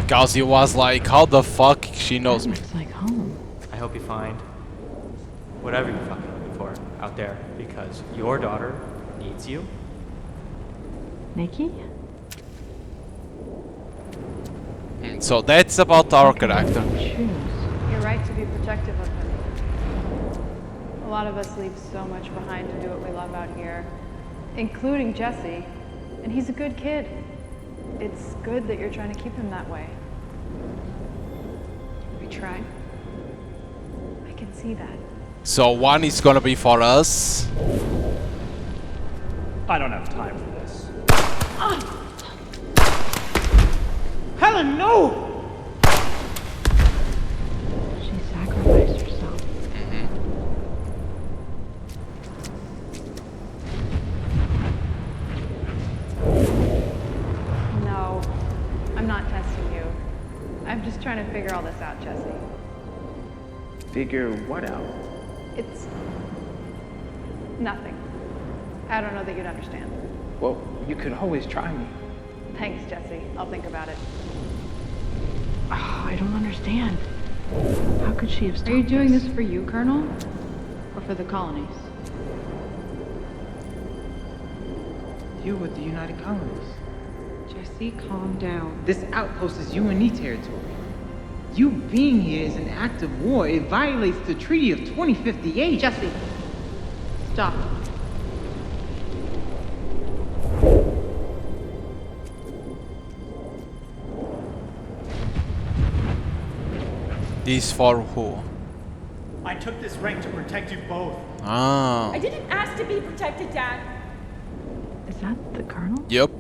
Because he was like, how the fuck she knows me? It's like home. I hope you find whatever you're fucking looking for out there, because your daughter needs you. Nikki? So that's about our character. You're right to be protective of him. A lot of us leave so much behind to do what we love out here, including Jesse. And he's a good kid. It's good that you're trying to keep him that way. We try. I can see that. So one is gonna be for us. I don't have time for this. Helen, no! She sacrificed herself. No, I'm not testing you. I'm just trying to figure all this out, Jesse. Figure what out? It's nothing. I don't know that you'd understand. Well, you could always try me. Thanks, Jesse. I'll think about it. Oh, I don't understand. How could she have stopped Are you doing this for you, Colonel? Or for the colonies? You're with the United Colonies. Jesse, calm down. This outpost is UNE territory. You being here is an act of war. It violates the Treaty of 2058. Jesse, stop. This for who? I took this rank to protect you both. Ah. I didn't ask to be protected, Dad. Is that the Colonel? Yep.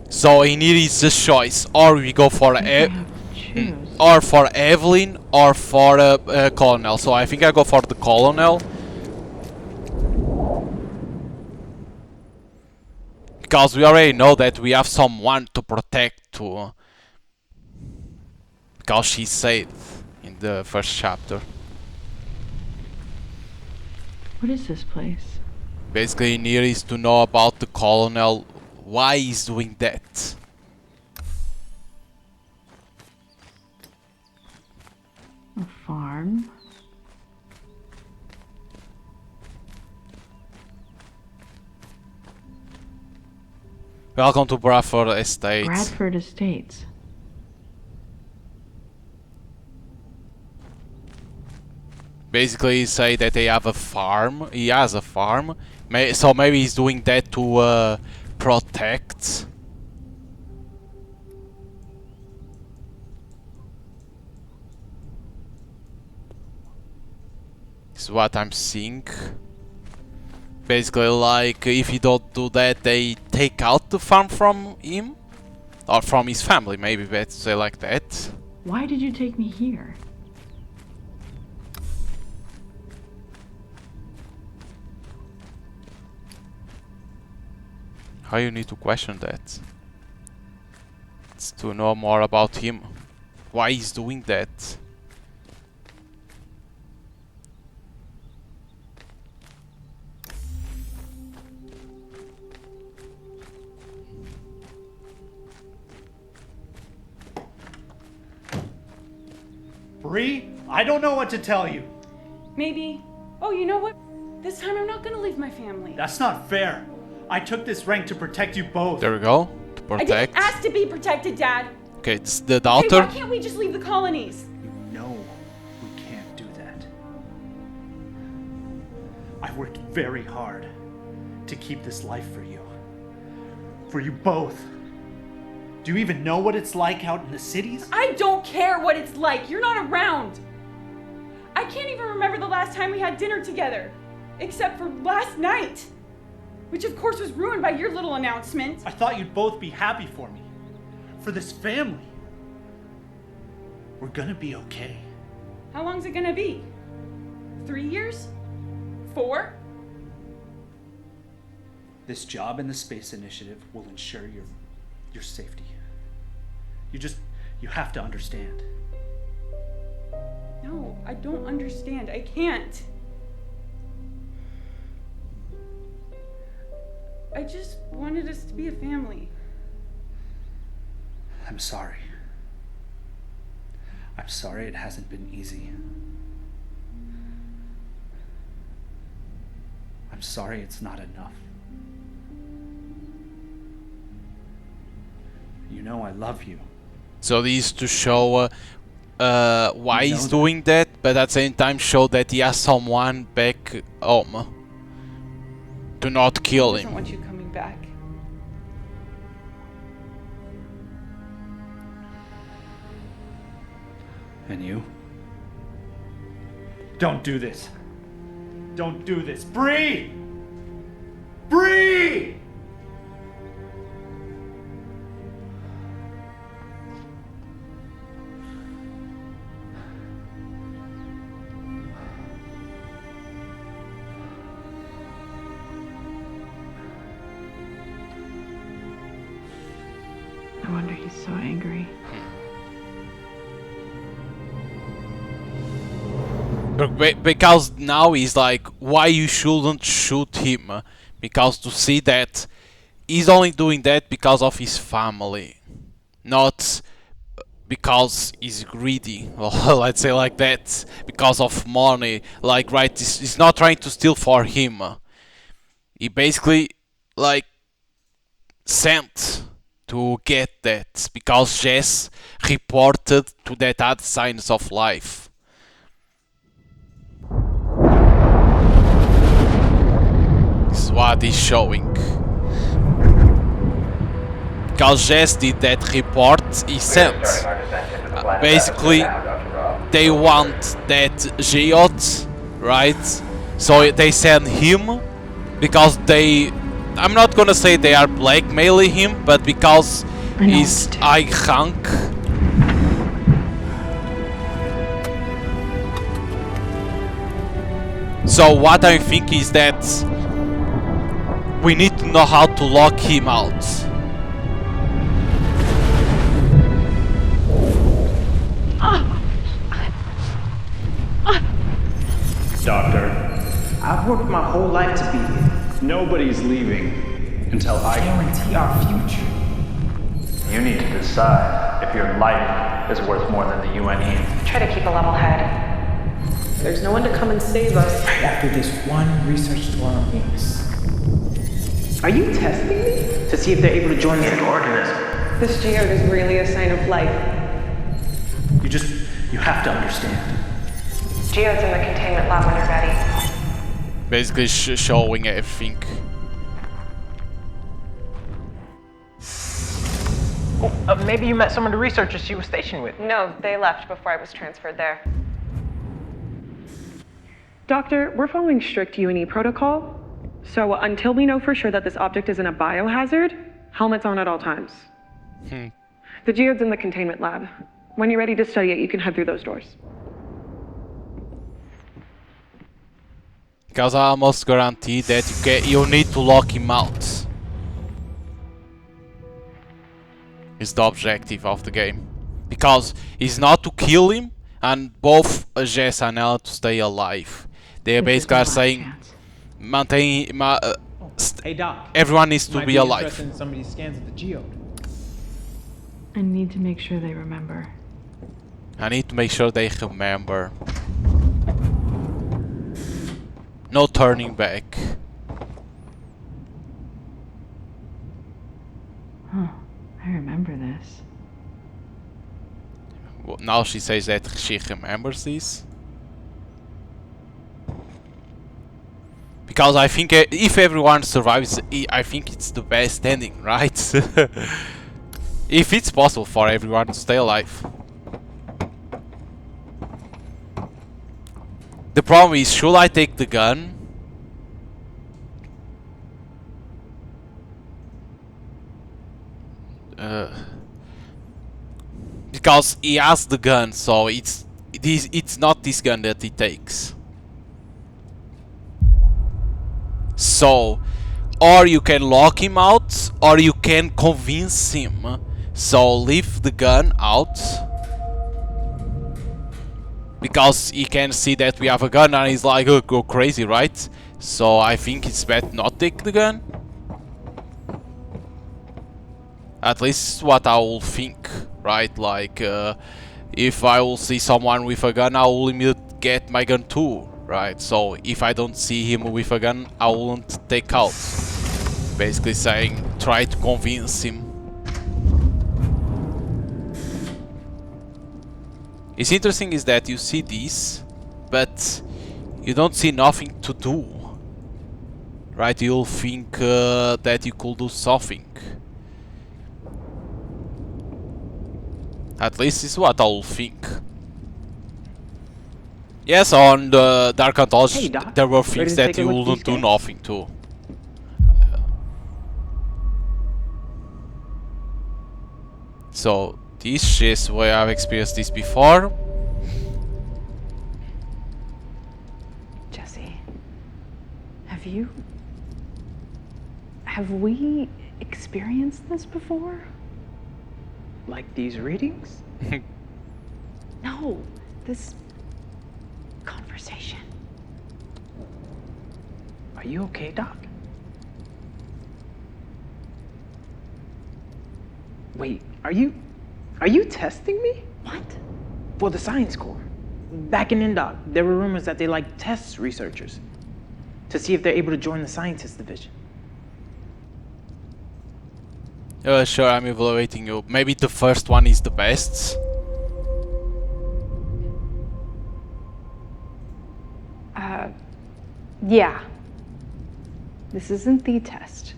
So in here is the choice, or we go for or for Evelyn, or for Colonel. So I think I go for the Colonel. Because we already know that we have someone to protect too. Because she said in the first chapter. What is this place? Basically in here is to know about the Colonel, why he's doing that. A farm? Welcome to Bradford Estates. Bradford Estates. Basically, he say that they have a farm. He has a farm. So maybe he's doing that to protect. This is what I'm seeing. Basically, like, if you don't do that, they take out the farm from him. Or from his family, maybe, let's say like that. Why did you take me here? How you need to question that? It's to know more about him. Why he's doing that. Bree, I don't know what to tell you. Maybe. Oh, you know what? This time I'm not gonna leave my family. That's not fair. I took this rank to protect you both. There we go. To I protect. didn't ask to be protected, Dad. Okay, it's the Okay, daughter. why can't we just leave the colonies? No, we can't do that. I worked very hard to keep this life for you. For you both. Do you even know what it's like out in the cities? I don't care what it's like. You're not around. I can't even remember the last time we had dinner together. Except for last night. Which of course was ruined by your little announcement. I thought you'd both be happy for me. For this family. We're gonna be okay. How long's it gonna be? 3 years? 4? This job in the Space Initiative will ensure your safety. You have to understand. No, I don't understand. I can't. I just wanted us to be a family. I'm sorry. I'm sorry it hasn't been easy. I'm sorry it's not enough. You know I love you. So this is to show why he's doing that, but at the same time show that he has someone back home to not kill I don't him. want you coming back. And you? Don't do this. Don't do this. Bree! Bree! No wonder he's so angry. Because now he's like, why you shouldn't shoot him? Because to see that he's only doing that because of his family, not because he's greedy. Well, let's say like that, because of money. Like, right, he's not trying to steal for him. He basically like sent to get that because Jess reported to that other signs of life. This is what he's showing. Because Jess did that report he sent. Basically, they want that geode, right? So they send him because they... I'm not gonna say they are blackmailing him, but because he's high rank. So what I think is that we need to know how to lock him out. Doctor, I've worked my whole life to be here. nobody's leaving until I Guarantee our future. You need to decide if your life is worth more than the UNE. Try to keep a level head. There's no one to come and save us. Right after this one research tour on Venus. Are you testing me? To see if they're able to join the organism. This geode is really a sign of life. You have to understand. Geode's in the containment lab when you're ready. Basically showing everything. Oh, maybe you met some of the researchers she was stationed with. No, they left before I was transferred there. Doctor, we're following strict UNE protocol. So until we know for sure that this object isn't a biohazard, helmets on at all times. The geode's in the containment lab. When you're ready to study it, you can head through those doors. Because I almost guarantee that you need to lock him out. is the objective of the game. Because it's not to kill him, and both Jess and Ella to stay alive. They basically are saying, Hey Doc. everyone needs to Might be alive. Interested in some of these scans of the geode. I need to make sure they remember. I need to make sure they remember. No turning back. Huh. I remember this. Well, now she says that she remembers this. Because I think if everyone survives, I think it's the best ending, right? If it's possible for everyone to stay alive. The problem is, should I take the gun? Because he has the gun, so it's not this gun that he takes. So, or you can lock him out, or you can convince him. So leave the gun out. Because he can see that we have a gun and he's like, oh, go crazy, right? So I think it's better not take the gun. At least what I will think, right? Like, if I will see someone with a gun, I will immediately get my gun too, right? So if I don't see him with a gun, I won't take out. Basically saying, try to convince him. It's interesting is that you see this, but you don't see nothing to do, right? You'll think that you could do something. At least is what I'll think. Yes, on the Dark Anthology, there were things that you wouldn't do nothing to. So this is where I've experienced this before. Jesse, have we experienced this before? Like these readings? No, this conversation. Are you okay, Doc? Wait, are you testing me? What? For the science corps. Back in Indoc, there were rumors that they test researchers to see if they're able to join the scientist division. Sure, I'm evaluating you. Maybe the first one is the best. Yeah. This isn't the test,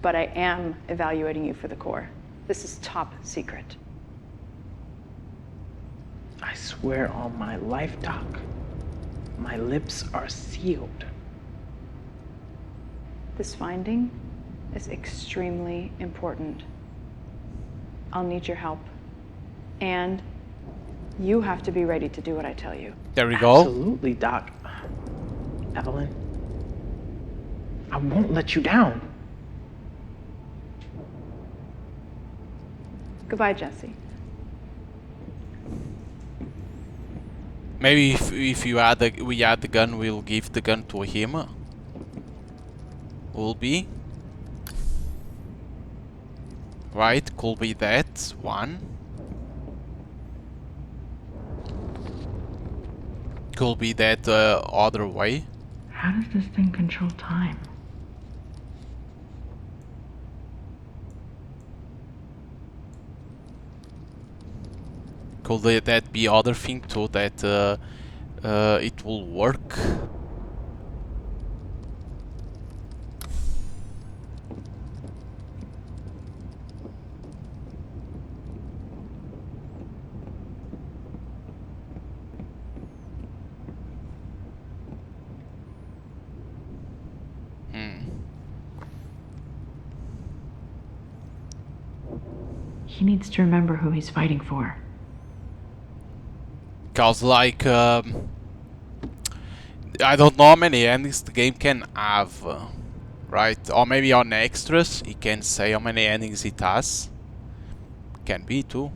but I am evaluating you for the Corps. This is top secret. I swear on my life, Doc, my lips are sealed. This finding is extremely important. I'll need your help. And you have to be ready to do what I tell you. There we go. Absolutely, Doc. Evelyn, I won't let you down. Goodbye, Jesse. Maybe if we add the gun, we'll give the gun to him. Will be. Right, could be that one. Could be that other way. How does this thing control time? Could that be other thing too, that it will work? He needs to remember who he's fighting for. Cause like I don't know how many endings the game can have, right? Or maybe on extras it can say how many endings it has. Can be too.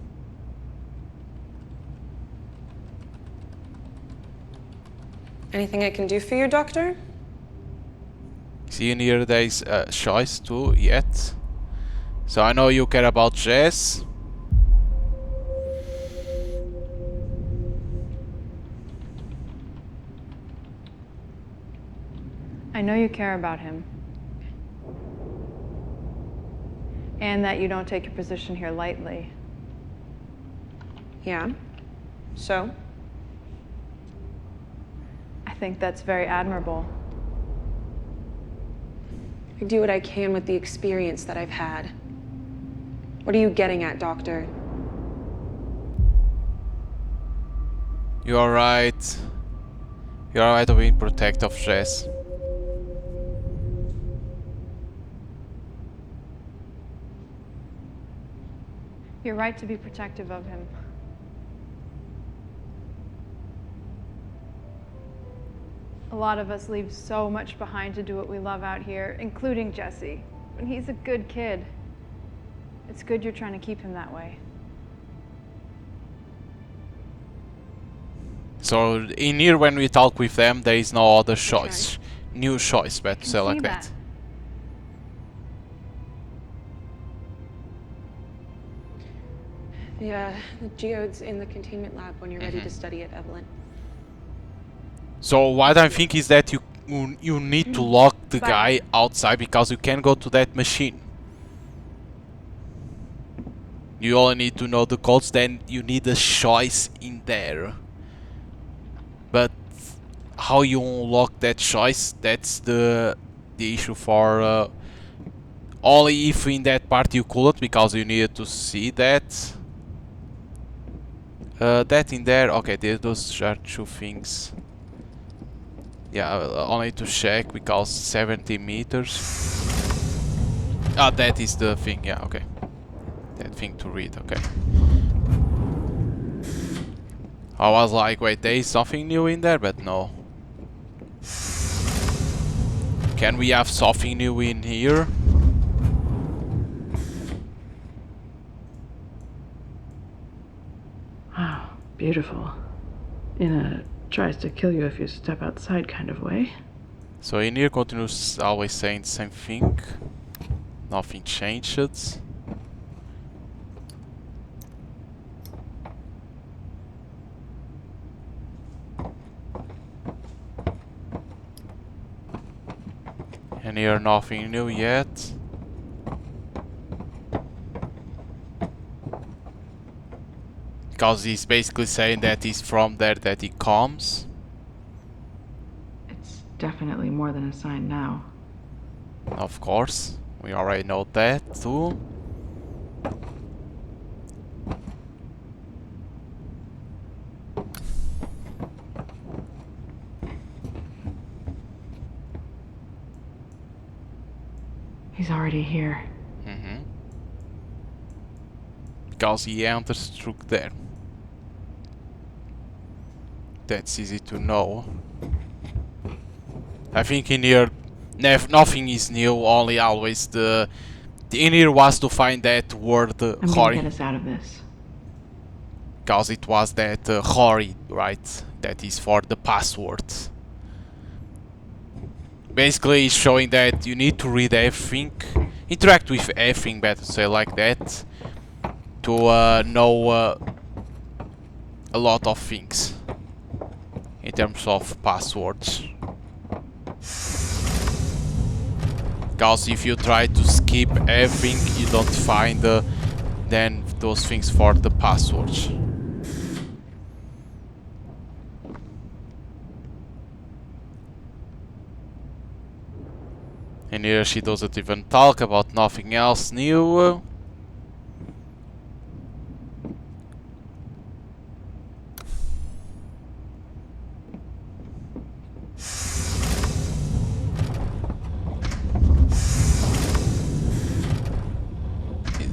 Anything I can do for you, Doctor? See in here there is a choice too yet. So I know you care about Jess. I know you care about him. And that you don't take your position here lightly. Yeah. So? I think that's very admirable. I do what I can with the experience that I've had. What are you getting at, Doctor? You're right. You're right to being protective of Jess. You're right to be protective of him. A lot of us leave so much behind to do what we love out here, including Jesse. And he's a good kid. It's good you're trying to keep him that way. So in here when we talk with them there is no other choice. New choice, better say like that. Yeah, the geode's in the containment lab when you're ready to study it, Evelyn. So what I think is that you need to lock the guy outside because you can't go to that machine. You only need to know the codes, then you need a choice in there. But how you unlock that choice, that's the issue for only if in that part you couldn't because you needed to see that. That in there, okay, those are two things. Yeah, only to check because 70 meters. Ah, that is the thing, yeah, okay. That thing to read, okay. I was like, wait, there is something new in there, but no. Can we have something new in here? Wow, beautiful. In a tries to kill you if you step outside kind of way. So in here continues always saying the same thing. Nothing changed. And here nothing new yet. Because he's basically saying that he's from there that he comes. It's definitely more than a sign now. Of course, we already know that too. He's already here. Because he enters through there. That's easy to know. I think in here nothing is new, only always the in here was to find that word I'm gonna get us out of this. Because it was that Hori, right? That is for the password. Basically it's showing that you need to read everything, interact with everything, better say like that, to know a lot of things in terms of passwords. Because if you try to skip everything, you don't find then those things for the passwords. And here she doesn't even talk about nothing else new.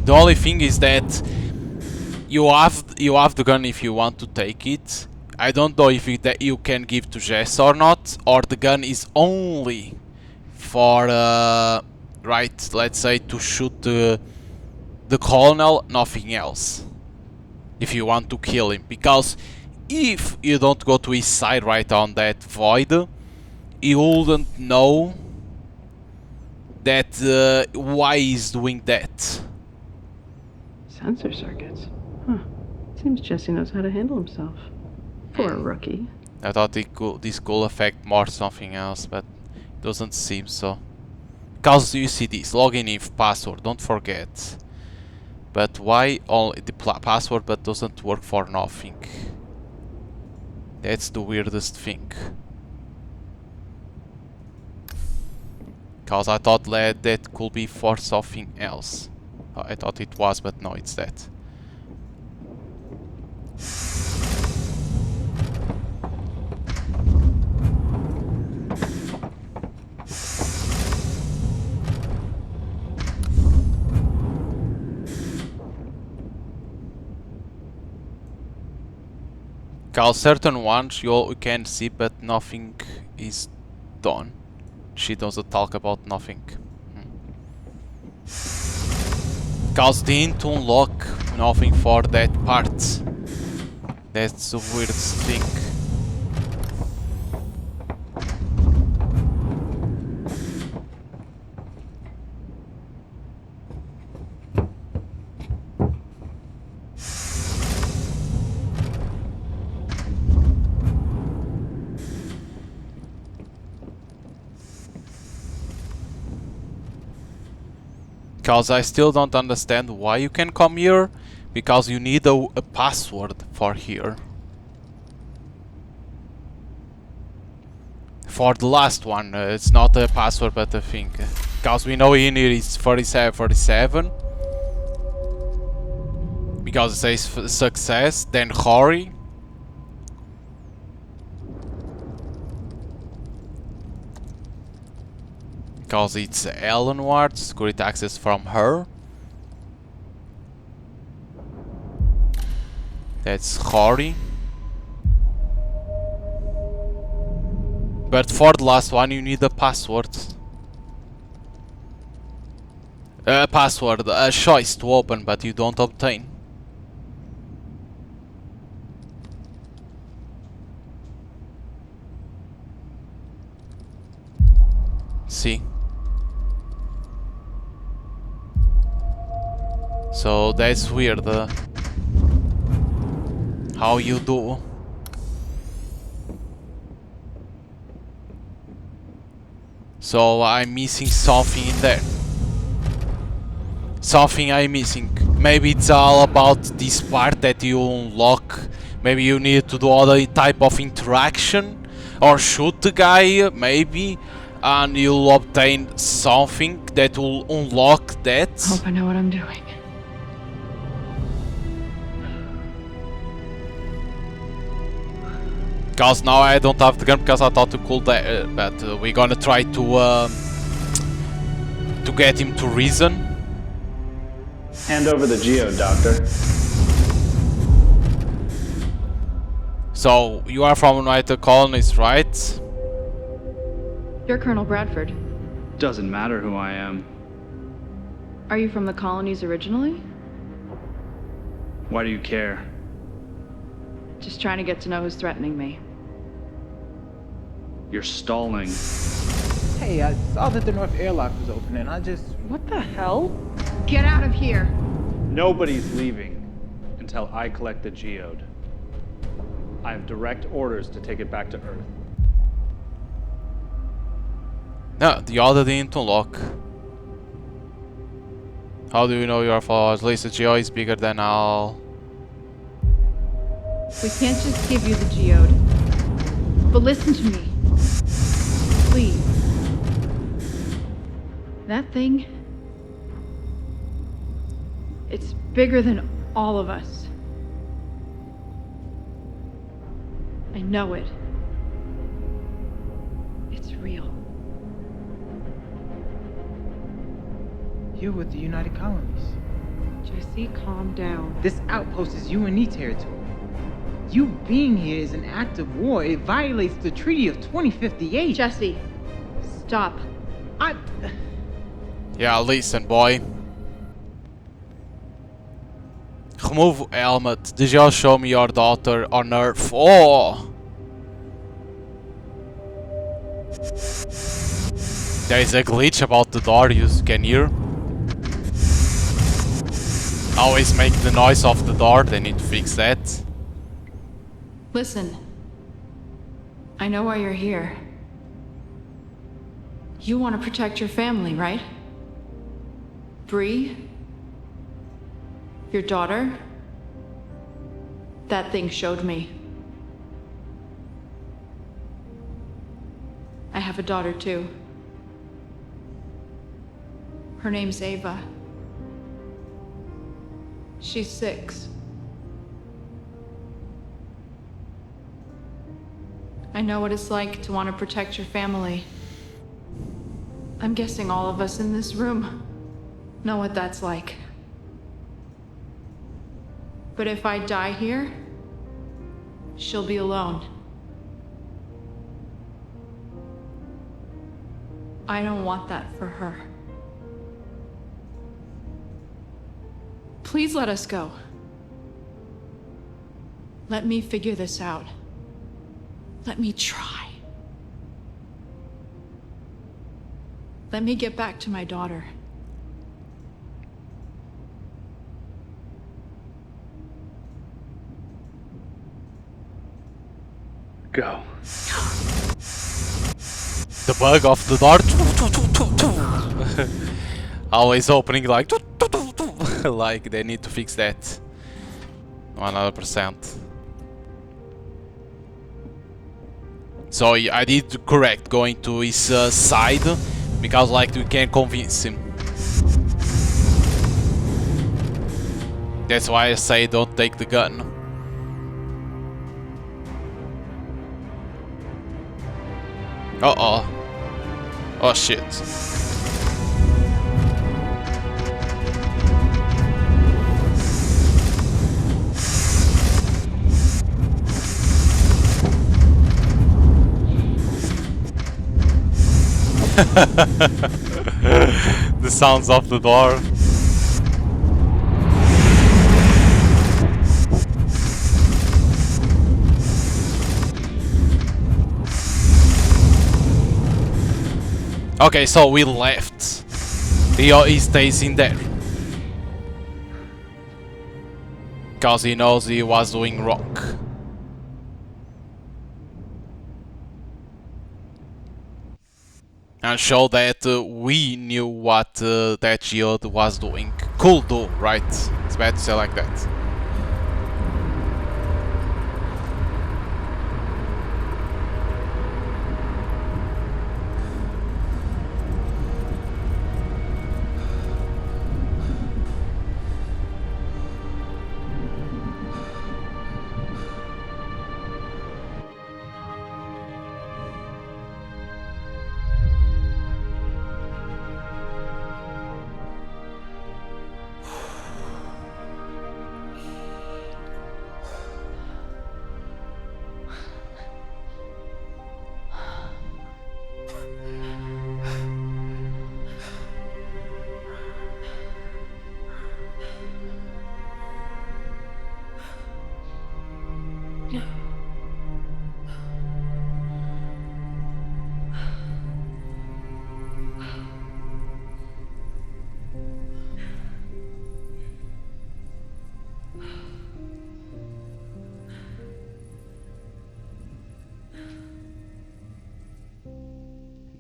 The only thing is that you have the gun if you want to take it. I don't know if that you can give to Jess or not, or the gun is only for right, let's say to shoot the colonel, nothing else. If you want to kill him, because if you don't go to his side right on that void, he wouldn't know that why he's doing that. Sensor circuits. Huh. Seems Jesse knows how to handle himself. For a rookie. I thought this could affect more something else, but it doesn't seem so. Because you see this, login if password, don't forget. But why only the password but doesn't work for nothing? That's the weirdest thing. Because I thought that could be for something else. I thought it was, but no, it's that. Because certain ones you can see, but nothing is done. She doesn't talk about nothing. Because they didn't unlock nothing for that part. That's the weirdest thing. Because I still don't understand why you can come here, because you need a password for here. For the last one, it's not a password but a thing. Because we know in here it's 4747. Because it says success, then hurry. Because it's Ellen Ward, security access from her. That's Hori. But for the last one you need a password. A password, a choice to open, but you don't obtain. See? So that's weird. How you do? So I'm missing something in there. Something I'm missing. Maybe it's all about this part that you unlock. Maybe you need to do other type of interaction or shoot the guy, maybe, and you'll obtain something that will unlock that. I hope I know what I'm doing. Because now I don't have the gun because I thought to cool that, but we're gonna try to get him to reason. Hand over the geode, Doctor. So you are from United Colonies, right? You're Colonel Bradford. Doesn't matter who I am. Are you from the colonies originally? Why do you care? Just trying to get to know who's threatening me. You're stalling. Hey, I saw that the north airlock was open and I just... What the hell? Get out of here! Nobody's leaving until I collect the geode. I have direct orders to take it back to Earth. No, the other didn't unlock. How do you know you're followers? At least the geo is bigger than all. We can't just give you the geode. But listen to me. Please. That thing... it's bigger than all of us. I know it. It's real. You're with the United Colonies. Jesse, calm down. This outpost is UNE territory. You being here is an act of war. It violates the Treaty of 2058. Jesse, stop. Yeah, listen, boy. Remove helmet. Did you show me your daughter on Earth? Oh! There is a glitch about the door you can hear. Always make the noise of the door, they need to fix that. Listen. I know why you're here. You want to protect your family, right? Bree? Your daughter? That thing showed me. I have a daughter too. Her name's Ava. She's 6. I know what it's like to want to protect your family. I'm guessing all of us in this room know what that's like. But if I die here, she'll be alone. I don't want that for her. Please let us go. Let me figure this out. Let me try. Let me get back to my daughter. Go. The bug of the door. Always opening like like they need to fix that. 100%. So I did correct going to his side because like we can convince him. That's why I say don't take the gun. Uh-oh. Oh shit. The sounds of the door. Okay, so we left. He stays in there. Because he knows he was doing wrong. And show that we knew what that geode was doing. Could do, right? It's bad to say like that.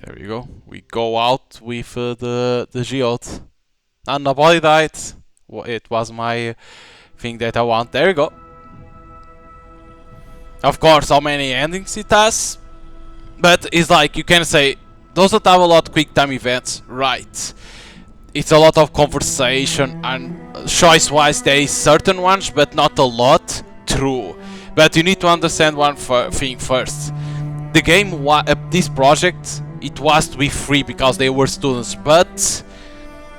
There we go. We go out with the geode. And nobody died. It was my thing that I want. There you go. Of course, how many endings it has. But it's like, you can say, doesn't have a lot of quick time events. Right. It's a lot of conversation and choice-wise there is certain ones, but not a lot. True. But you need to understand one thing first. The game, this project, it was to be free because they were students, but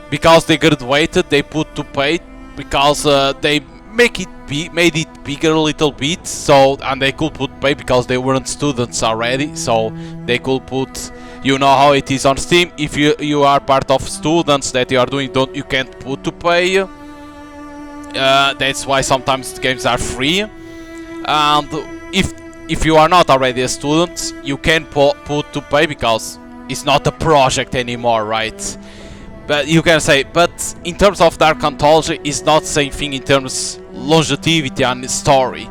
because they graduated, they put to pay because they made it bigger a little bit. So and they could put pay because they weren't students already. So they could put, you know how it is on Steam. If you are part of students that you are doing, you can't put to pay. That's why sometimes the games are free. And if you are not already a student, you can put to pay because it's not a project anymore, right? But you can say, but in terms of Dark Anthology, it's not the same thing in terms longevity and story.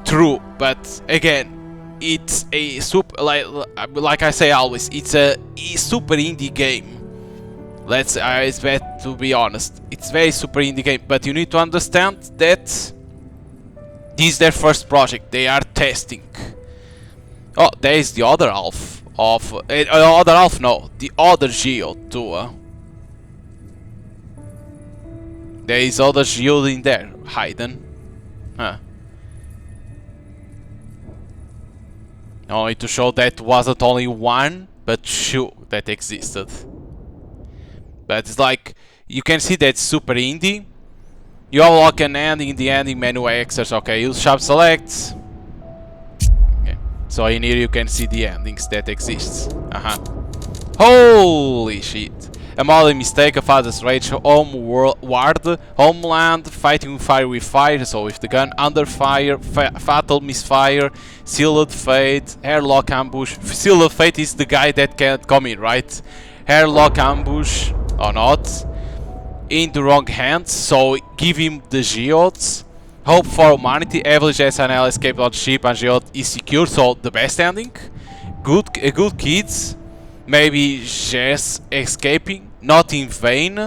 True, but again, it's a super, like I say always, it's a super indie game. Let's expect to be honest, it's very super indie game, but you need to understand that this is their first project. They are testing. Oh, there is the other half of the other Geode too. There is other Geode in there hidden. Huh. Only to show that wasn't only one, but two that existed. But it's like, you can see that super indie. You have like an ending in the ending menu access. Okay, use sharp select. Okay. So in here you can see the endings that exist. Holy shit. A modern mistake, a father's rage, homeward, homeland, fighting fire with fire, so with the gun, under fire, fatal misfire, sealed fate, airlock ambush. Sealed fate is the guy that can't come in, right? Airlock ambush, or not. In the wrong hands, so give him the geodes. Hope for humanity, Evelyn, Jess and Elle escaped on ship and geode is secure, so the best ending. Good kids. Maybe Jess escaping, not in vain.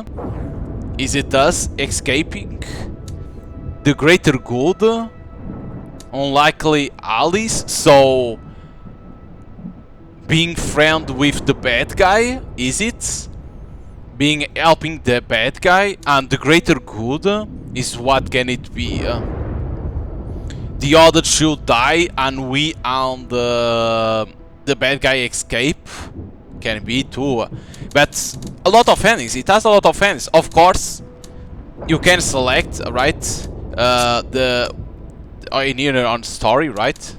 Is it us escaping? The greater good? Unlikely Alice, so being friend with the bad guy, is it? Helping the bad guy, and the greater good is what can it be? The other should die and we and the bad guy escape. Can be too, but a lot of endings. It has a lot of endings. Of course, you can select, right? In here on story, right?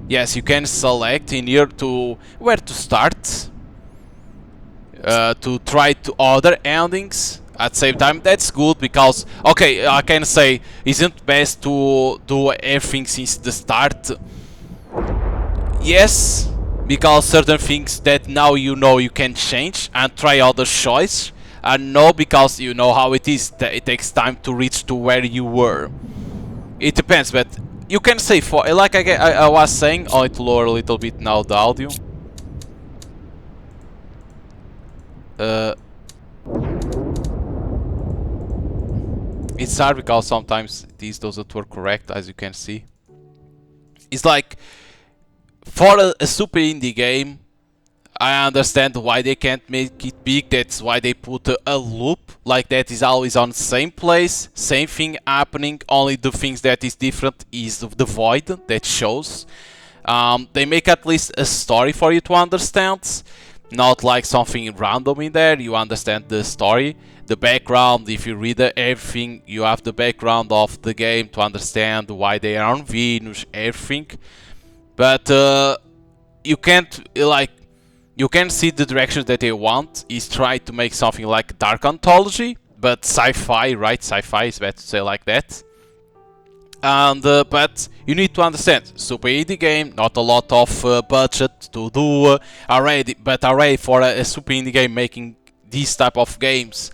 Yes, you can select in here to where to start. To try to other endings at the same time. That's good because, okay, I can say, isn't best to do everything since the start? Yes, because certain things that now you know you can change and try other choice, and no, because you know how it is, it takes time to reach to where you were. It depends, but you can say, for like I was saying, oh, it lower a little bit now the audio. It's hard because sometimes these doesn't work correct, as you can see. It's like, for a super indie game, I understand why they can't make it big. That's why they put a loop like that is always on the same place, same thing happening. Only the things that is different is the void that shows. They make at least a story for you to understand, not like something random in there. You understand the story, the background. If you read everything, you have the background of the game to understand why they are on Venus, everything. But you can't, like, you can see the direction that they want is try to make something like Dark Anthology, but sci-fi, right? Sci-fi is better to say like that. And but you need to understand, super indie game, not a lot of budget to do already, but already for a super indie game making these type of games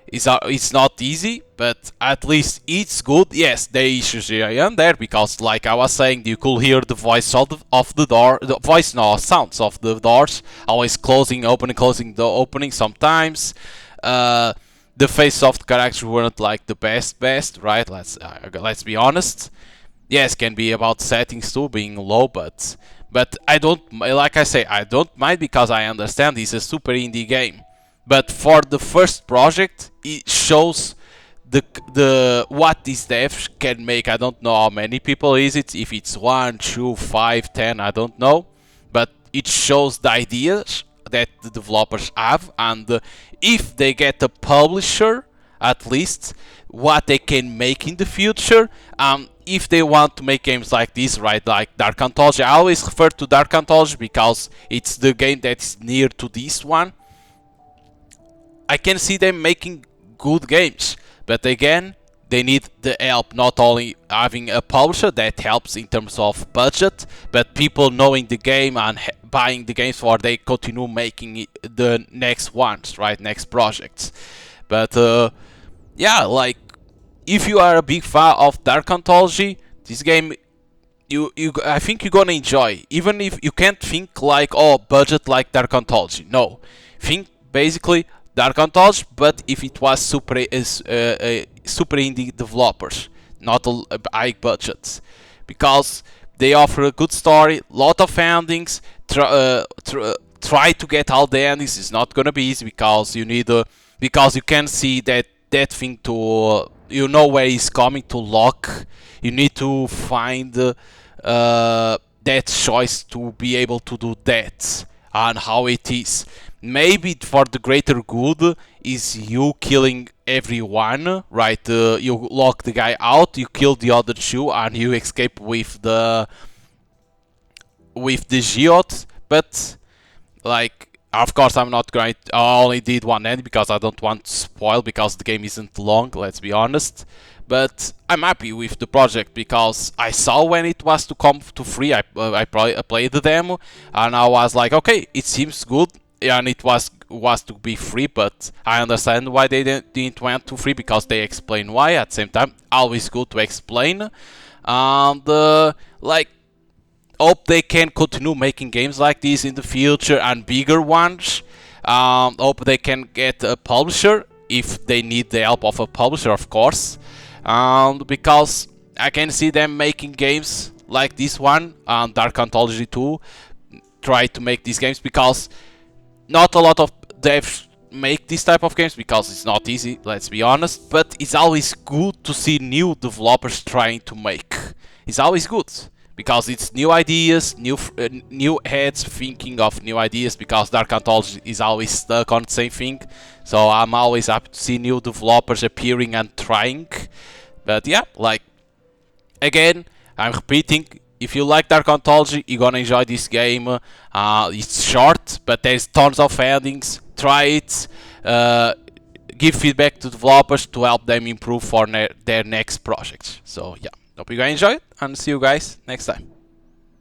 it's not easy, but at least it's good. Yes, the issues here and there, because like I was saying, you could hear the voice of the door, the voice, no, sounds of the doors, always closing, opening, closing, the opening sometimes. The face of the characters weren't like the best, right? Let's be honest. Yes, can be about settings too being low, but I don't, like I say, I don't mind because I understand it's a super indie game. But for the first project, it shows the what this dev can make. I don't know how many people is it, if it's 1, 2, 5, 10, I don't know. But it shows the ideas that the developers have, and if they get a publisher, at least what they can make in the future. If they want to make games like this, right, like Dark Anthology, I always refer to Dark Anthology because it's the game that's near to this one. I can see them making good games, but again, they need the help, not only having a publisher that helps in terms of budget, but people knowing the game and buying the games for they continue making the next ones, right? Next projects. But yeah, like if you are a big fan of Dark Anthology, this game I think you're gonna enjoy, even if you can't think like, oh, budget like Dark Anthology. No, think basically Dark Anthology, but if it was super indie developers, not a high budgets, because they offer a good story, lot of endings. Try to get all the endings. It's not gonna be easy because you need because you can see that thing to you know where it's coming to lock. You need to find that choice to be able to do that and how it is. Maybe for the greater good is you killing everyone, right? You lock the guy out, you kill the other two, and you escape with the geode. But like, of course, I'm not going. I only did one end because I don't want to spoil because the game isn't long. Let's be honest. But I'm happy with the project because I saw when it was to come to free. I played the demo and I was like, okay, it seems good, and it was to be free. But I understand why they didn't went to free because they explain why. At the same time, always good to explain. And like, hope they can continue making games like this in the future and bigger ones. Hope they can get a publisher if they need the help of a publisher, of course. Because I can see them making games like this one, Dark Anthology 2, try to make these games, because not a lot of devs make this type of games because it's not easy, let's be honest, but it's always good to see new developers trying to make. It's always good because it's new ideas, new heads thinking of new ideas, because Dark Anthology is always stuck on the same thing. So I'm always happy to see new developers appearing and trying. But yeah, like, again, I'm repeating, if you like Dark Anthology, you're gonna enjoy this game. It's short, but there's tons of endings. Try it. Give feedback to developers to help them improve for their next projects. So yeah, hope you guys enjoy it, and see you guys next time.